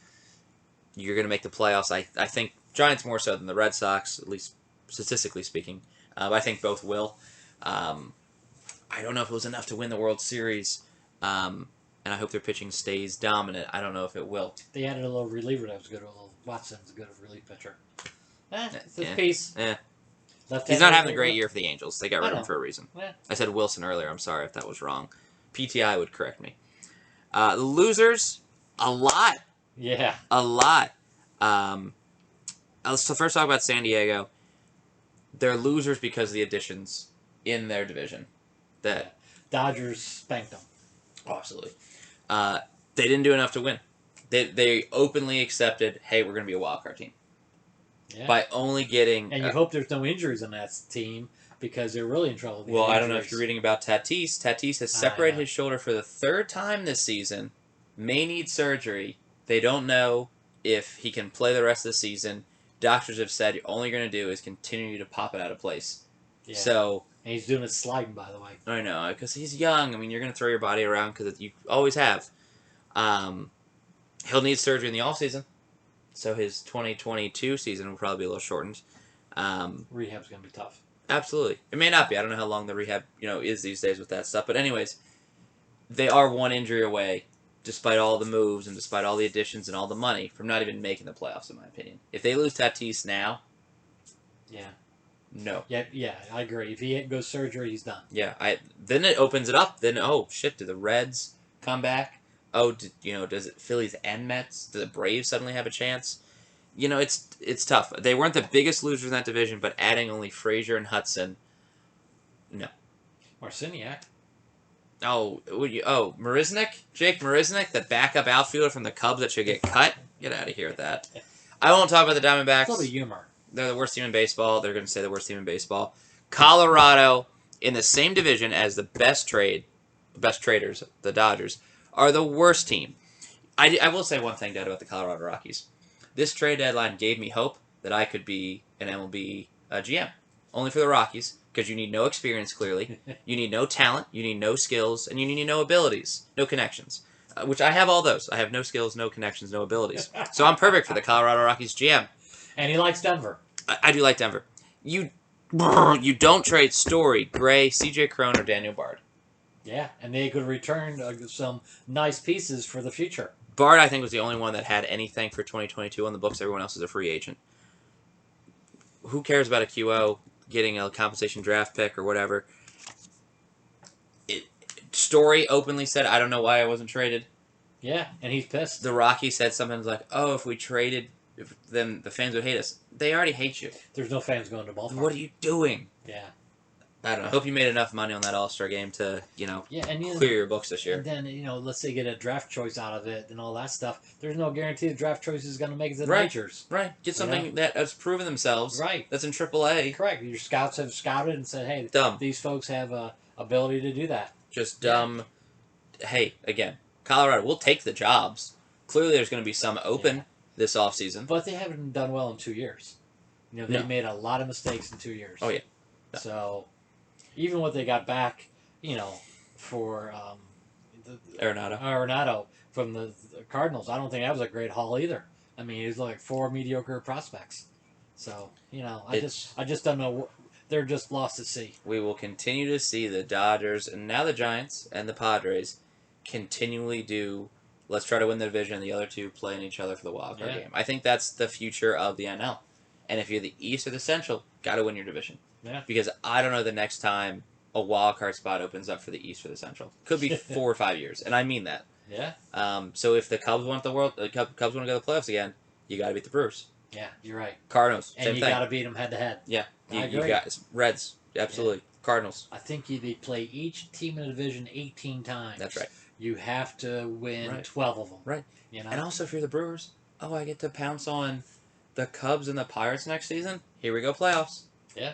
Speaker 1: You're going to make the playoffs. I think Giants more so than the Red Sox, at least statistically speaking. I think both will. I don't know if it was enough to win the World Series. And I hope their pitching stays dominant. I don't know if it will.
Speaker 2: They added a little reliever that was good. A little Watson's a good relief pitcher. It's his piece.
Speaker 1: He's not having a great year for the Angels. They got rid of him for a reason.
Speaker 2: Yeah.
Speaker 1: I said Wilson earlier. I'm sorry if that was wrong. PTI would correct me. The losers, a lot.
Speaker 2: Yeah.
Speaker 1: A lot. Let's first talk about San Diego. They're losers because of the additions in their division.
Speaker 2: Dodgers spanked them.
Speaker 1: Oh, absolutely. They didn't do enough to win. They openly accepted, hey, we're going to be a wild card team.
Speaker 2: Yeah.
Speaker 1: By only getting...
Speaker 2: And you hope there's no injuries on that team, because they're really in trouble.
Speaker 1: Well, I don't know if you're reading about Tatis. Tatis has separated his shoulder for the 3rd time this season. May need surgery. They don't know if he can play the rest of the season. Doctors have said all you're going to do is continue to pop it out of place.
Speaker 2: Yeah.
Speaker 1: So...
Speaker 2: And he's doing it sliding, by the way.
Speaker 1: I know, because he's young. I mean, you're going to throw your body around because you always have. He'll need surgery in the offseason. So his 2022 season will probably be a little shortened.
Speaker 2: Rehab's going to be tough.
Speaker 1: Absolutely. It may not be. I don't know how long the rehab is these days with that stuff. But anyways, they are one injury away, despite all the moves and despite all the additions and all the money, from not even making the playoffs, in my opinion. If they lose Tatis now...
Speaker 2: Yeah.
Speaker 1: No.
Speaker 2: Yeah, I agree. If he goes surgery, he's done.
Speaker 1: Yeah, then it opens it up. Then oh shit, do the Reds come back? Oh, does it Phillies and Mets? Do the Braves suddenly have a chance? It's tough. They weren't the biggest losers in that division, but adding only Frazier and Hudson, no.
Speaker 2: Marciniak.
Speaker 1: Marisnick? Jake Marisnick, the backup outfielder from the Cubs that should get cut? Get out of here with that. I won't talk about the Diamondbacks.
Speaker 2: It's a little humor.
Speaker 1: They're the worst team in baseball. They're going to say the worst team in baseball. Colorado, in the same division as the best traders, the Dodgers, are the worst team. I will say one thing, Dad, about the Colorado Rockies. This trade deadline gave me hope that I could be an MLB GM. Only for the Rockies, because you need no experience, clearly. You need no talent. You need no skills. And you need no abilities. No connections. Which I have all those. I have no skills, no connections, no abilities. So I'm perfect for the Colorado Rockies GM.
Speaker 2: And he likes Denver.
Speaker 1: I do like Denver. You don't trade Story, Gray, C.J. Cron, or Daniel Bard.
Speaker 2: Yeah, and they could return some nice pieces for the future.
Speaker 1: Bard, I think, was the only one that had anything for 2022 on the books. Everyone else is a free agent. Who cares about a QO getting a compensation draft pick or whatever? Story openly said, I don't know why I wasn't traded.
Speaker 2: Yeah, and he's pissed.
Speaker 1: The Rockies said something like, oh, if we traded, then the fans would hate us. They already hate you.
Speaker 2: There's no fans going to Baltimore.
Speaker 1: What are you doing?
Speaker 2: Yeah.
Speaker 1: I don't know. I hope you made enough money on that All-Star game to, clear your books this year.
Speaker 2: And then, let's say get a draft choice out of it and all that stuff. There's no guarantee the draft choice is going to make it to the majors.
Speaker 1: Right. Get something that has proven themselves.
Speaker 2: Right.
Speaker 1: That's in AAA.
Speaker 2: Correct. Your scouts have scouted and said, hey, these folks have ability to do that.
Speaker 1: Just dumb. Yeah. Hey, again, Colorado, we'll take the jobs. Clearly there's going to be some open this offseason.
Speaker 2: But they haven't done well in 2 years. They've made a lot of mistakes in 2 years.
Speaker 1: Oh, yeah.
Speaker 2: No. So, even what they got back, for Arenado from the Cardinals, I don't think that was a great haul either. I mean, it was like 4 mediocre prospects. So, I just don't know. They're just lost at sea.
Speaker 1: We will continue to see the Dodgers and now the Giants and the Padres continually do. Let's try to win the division, and the other two playing each other for the wild card game. I think that's the future of the NL. And if you're the East or the Central, got to win your division.
Speaker 2: Yeah.
Speaker 1: Because I don't know the next time a wild card spot opens up for the East or the Central. Could be 4 or 5 years, and I mean that.
Speaker 2: Yeah.
Speaker 1: So if the Cubs want Cubs want to go to the playoffs again, you got to beat the Brewers.
Speaker 2: Yeah, you're right.
Speaker 1: Cardinals,
Speaker 2: and you got to beat them head to head.
Speaker 1: Yeah, you guys, Reds, absolutely. Yeah. Cardinals.
Speaker 2: I think they play each team in the division 18 times.
Speaker 1: That's right.
Speaker 2: You have to win 12 of them.
Speaker 1: Right. And also, if you're the Brewers, I get to pounce on the Cubs and the Pirates next season. Here we go, playoffs.
Speaker 2: Yeah.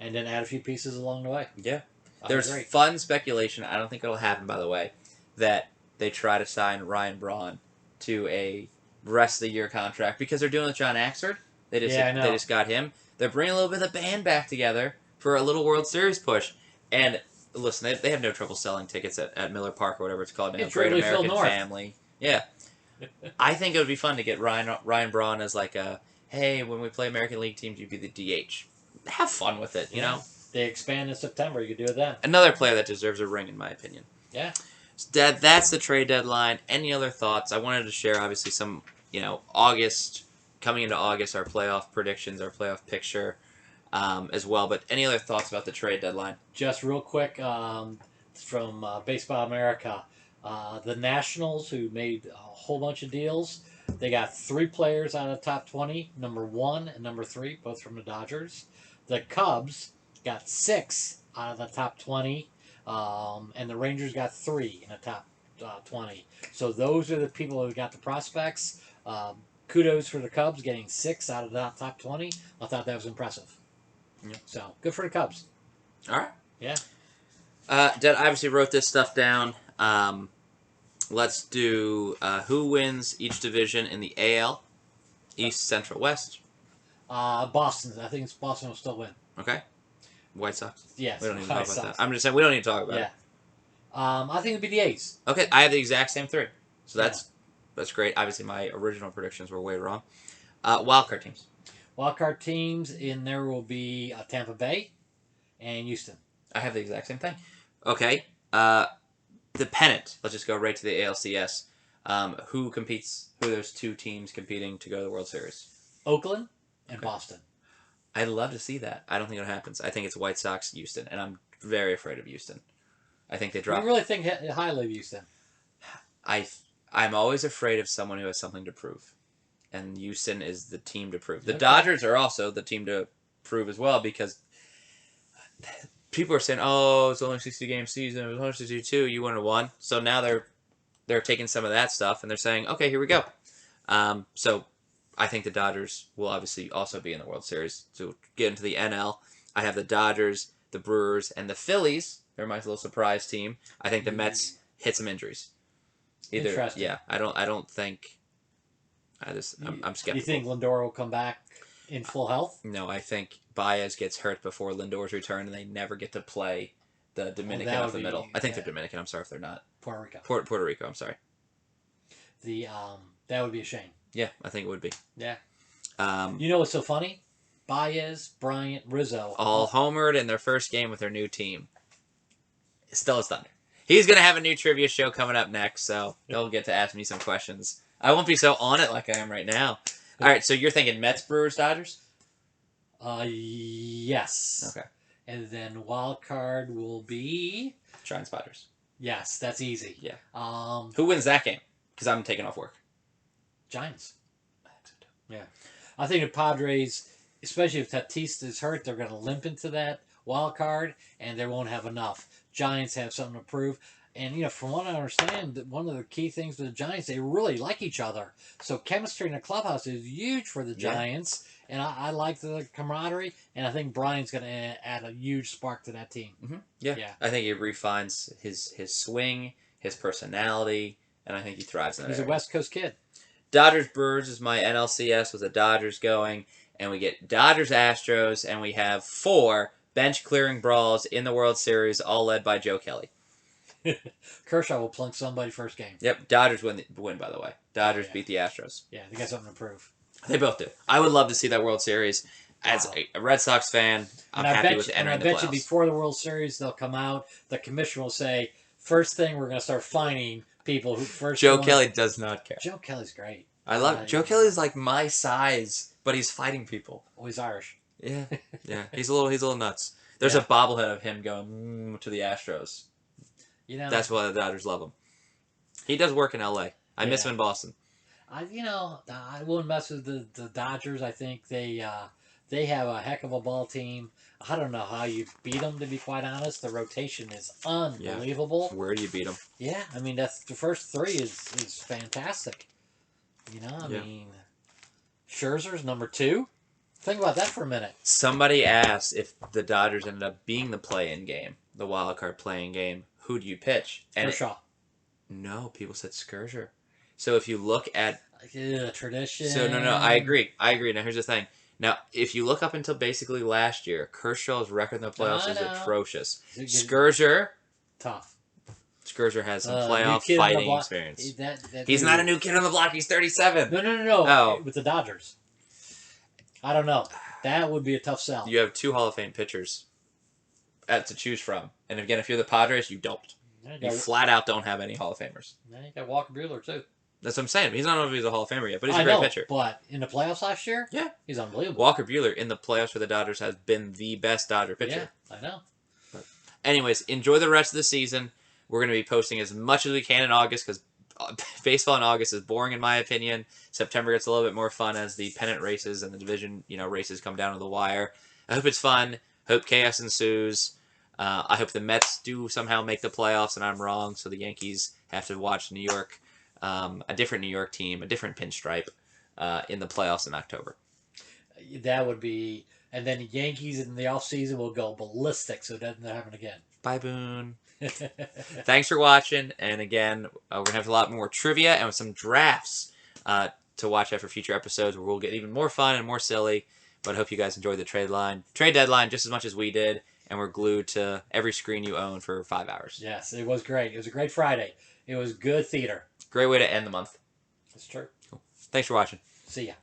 Speaker 2: And then add a few pieces along the way.
Speaker 1: Yeah. There's fun speculation, I don't think it'll happen, by the way, that they try to sign Ryan Braun to a rest of the year contract because they're doing with John Axford. They just got him. They're bringing a little bit of the band back together for a little World Series push. And listen, they have no trouble selling tickets at Miller Park or whatever it's called now.
Speaker 2: It's
Speaker 1: Great
Speaker 2: really
Speaker 1: American Family. Yeah. I think it would be fun to get Ryan Braun as like a, hey, when we play American League teams, you'd be the DH. Have fun with it, you know?
Speaker 2: They expand in September. You could do it then.
Speaker 1: Another player that deserves a ring, in my opinion.
Speaker 2: Yeah.
Speaker 1: That's the trade deadline. Any other thoughts? I wanted to share, obviously, some, August, coming into August, our playoff predictions, our playoff picture as well. But any other thoughts about the trade deadline?
Speaker 2: Just real quick from Baseball America. The Nationals, who made a whole bunch of deals, they got 3 players out of the top 20, number 1 and number 3, both from the Dodgers. The Cubs got 6 out of the top 20, and the Rangers got 3 in the top 20. So those are the people who got the prospects. Kudos for the Cubs getting 6 out of the top 20. I thought that was impressive.
Speaker 1: Yeah.
Speaker 2: So good for the Cubs.
Speaker 1: All right.
Speaker 2: Yeah.
Speaker 1: Dad obviously wrote this stuff down. Let's do who wins each division in the AL, East, Central, West.
Speaker 2: Boston. I think Boston will still win.
Speaker 1: Okay. White Sox.
Speaker 2: Yes.
Speaker 1: We don't need to talk about that. I'm just saying we don't need to talk about it.
Speaker 2: I think it'd be the A's.
Speaker 1: Okay, I have the exact same 3. So that's great. Obviously, my original predictions were way wrong. Wildcard teams.
Speaker 2: Wildcard teams, in there will be Tampa Bay and Houston.
Speaker 1: I have the exact same thing. Okay. The pennant. Let's just go right to the ALCS. Who competes? Who are those 2 teams competing to go to the World Series?
Speaker 2: Oakland and Boston.
Speaker 1: I'd love to see that. I don't think it happens. I think it's White Sox, Houston, and I'm very afraid of Houston. I think they drop.
Speaker 2: We really think highly of Houston.
Speaker 1: I I'm always afraid of someone who has something to prove, and Houston is the team to prove. The Dodgers are also the team to prove as well because people are saying, "Oh, it's only a 60-game season. It was 162. You won one." So now they're taking some of that stuff and they're saying, "Okay, here we go." So I think the Dodgers will obviously also be in the World Series. To get into the NL, I have the Dodgers, the Brewers, and the Phillies. They're my little surprise team. I think the Mets hit some injuries.
Speaker 2: Interesting.
Speaker 1: Yeah. I don't think. I'm skeptical.
Speaker 2: You think Lindor will come back in full health?
Speaker 1: No, I think Baez gets hurt before Lindor's return, and they never get to play the Dominican off the middle. I think they're Dominican. I'm sorry if they're not.
Speaker 2: Puerto Rico.
Speaker 1: Puerto Rico. I'm sorry.
Speaker 2: That would be a shame.
Speaker 1: Yeah, I think it would be.
Speaker 2: Yeah.
Speaker 1: You
Speaker 2: know what's so funny? Baez, Bryant, Rizzo.
Speaker 1: All homered in their first game with their new team. Still is Thunder. He's going to have a new trivia show coming up next, so he'll get to ask me some questions. I won't be so on it like I am right now. All right, so you're thinking Mets, Brewers, Dodgers?
Speaker 2: Yes.
Speaker 1: Okay.
Speaker 2: And then wild card will be
Speaker 1: Giants, Padres.
Speaker 2: Yes, that's easy.
Speaker 1: Yeah.
Speaker 2: Who
Speaker 1: wins that game? Because I'm taking off work.
Speaker 2: Giants. Yeah. I think the Padres, especially if Tatis is hurt, they're going to limp into that wild card, and they won't have enough. Giants have something to prove. And, from what I understand, one of the key things with the Giants, they really like each other. So chemistry in the clubhouse is huge for the Giants. And I like the camaraderie. And I think Brian's going to add a huge spark to that team.
Speaker 1: Mm-hmm. Yeah. I think he refines his swing, his personality, and I think he thrives in that
Speaker 2: He's
Speaker 1: area.
Speaker 2: a West Coast kid.
Speaker 1: Dodgers Brewers is my NLCS with the Dodgers going. And we get Dodgers Astros, and we have 4 bench-clearing brawls in the World Series, all led by Joe Kelly.
Speaker 2: Kershaw will plunk somebody first game.
Speaker 1: Yep, Dodgers win, by the way. Dodgers beat the Astros.
Speaker 2: Yeah, they got something to prove.
Speaker 1: They both do. I would love to see that World Series. As a Red Sox fan, I'm happy with entering the playoffs.
Speaker 2: And I bet you before the World Series, they'll come out, the commissioner will say, first thing, we're going to start fining people who first...
Speaker 1: Joe Kelly does not care.
Speaker 2: Joe Kelly's great.
Speaker 1: I love it. Joe Kelly's like my size, but he's fighting people.
Speaker 2: Oh, he's Irish.
Speaker 1: Yeah. He's a little nuts. There's a bobblehead of him going to the Astros. That's why the Dodgers love him. He does work in L.A. I miss him in Boston.
Speaker 2: I wouldn't mess with the Dodgers. I think they have a heck of a ball team. I don't know how you beat them, to be quite honest. The rotation is unbelievable.
Speaker 1: Yeah. Where do you beat them?
Speaker 2: Yeah, I mean, that's the first 3 is fantastic. I mean, Scherzer's number 2. Think about that for a minute.
Speaker 1: Somebody asked if the Dodgers ended up being the play-in game, the wild card play-in game, who do you pitch?
Speaker 2: Kershaw.
Speaker 1: No, people said Scherzer. So if you look at...
Speaker 2: tradition.
Speaker 1: So, no, I agree. Now, here's the thing. Now, if you look up until basically last year, Kershaw's record in the playoffs is atrocious. Scherzer...
Speaker 2: Tough.
Speaker 1: Scherzer has some playoff fighting experience. He's not a new kid on the block. He's 37.
Speaker 2: No. Oh. With the Dodgers. I don't know. That would be a tough sell.
Speaker 1: You have 2 Hall of Fame pitchers to choose from. And again, if you're the Padres, you don't. You flat out don't have any Hall of Famers.
Speaker 2: Yeah, you got Walker Buehler, too.
Speaker 1: That's what I'm saying. He's not know if he's a Hall of Famer yet, but he's a great pitcher.
Speaker 2: But in the playoffs last year, he's unbelievable.
Speaker 1: Walker Buehler in the playoffs for the Dodgers has been the best Dodger pitcher.
Speaker 2: Yeah, I know.
Speaker 1: But anyways, enjoy the rest of the season. We're going to be posting as much as we can in August because baseball in August is boring in my opinion. September gets a little bit more fun as the pennant races and the division races come down to the wire. I hope it's fun. Hope chaos ensues. I hope the Mets do somehow make the playoffs and I'm wrong, so the Yankees have to watch New York, a different New York team, a different pinstripe in the playoffs in October.
Speaker 2: That would be... And then the Yankees in the offseason will go ballistic, so it doesn't happen again.
Speaker 1: Bye, Boone. Thanks for watching, and again, we're going to have a lot more trivia and some drafts to watch out for future episodes where we'll get even more fun and more silly, but I hope you guys enjoyed the trade deadline just as much as we did, and we're glued to every screen you own for 5 hours.
Speaker 2: Yes, it was great. It was a great Friday. It was good theater.
Speaker 1: Great way to end the month.
Speaker 2: That's true.
Speaker 1: Cool. Thanks for watching.
Speaker 2: See ya.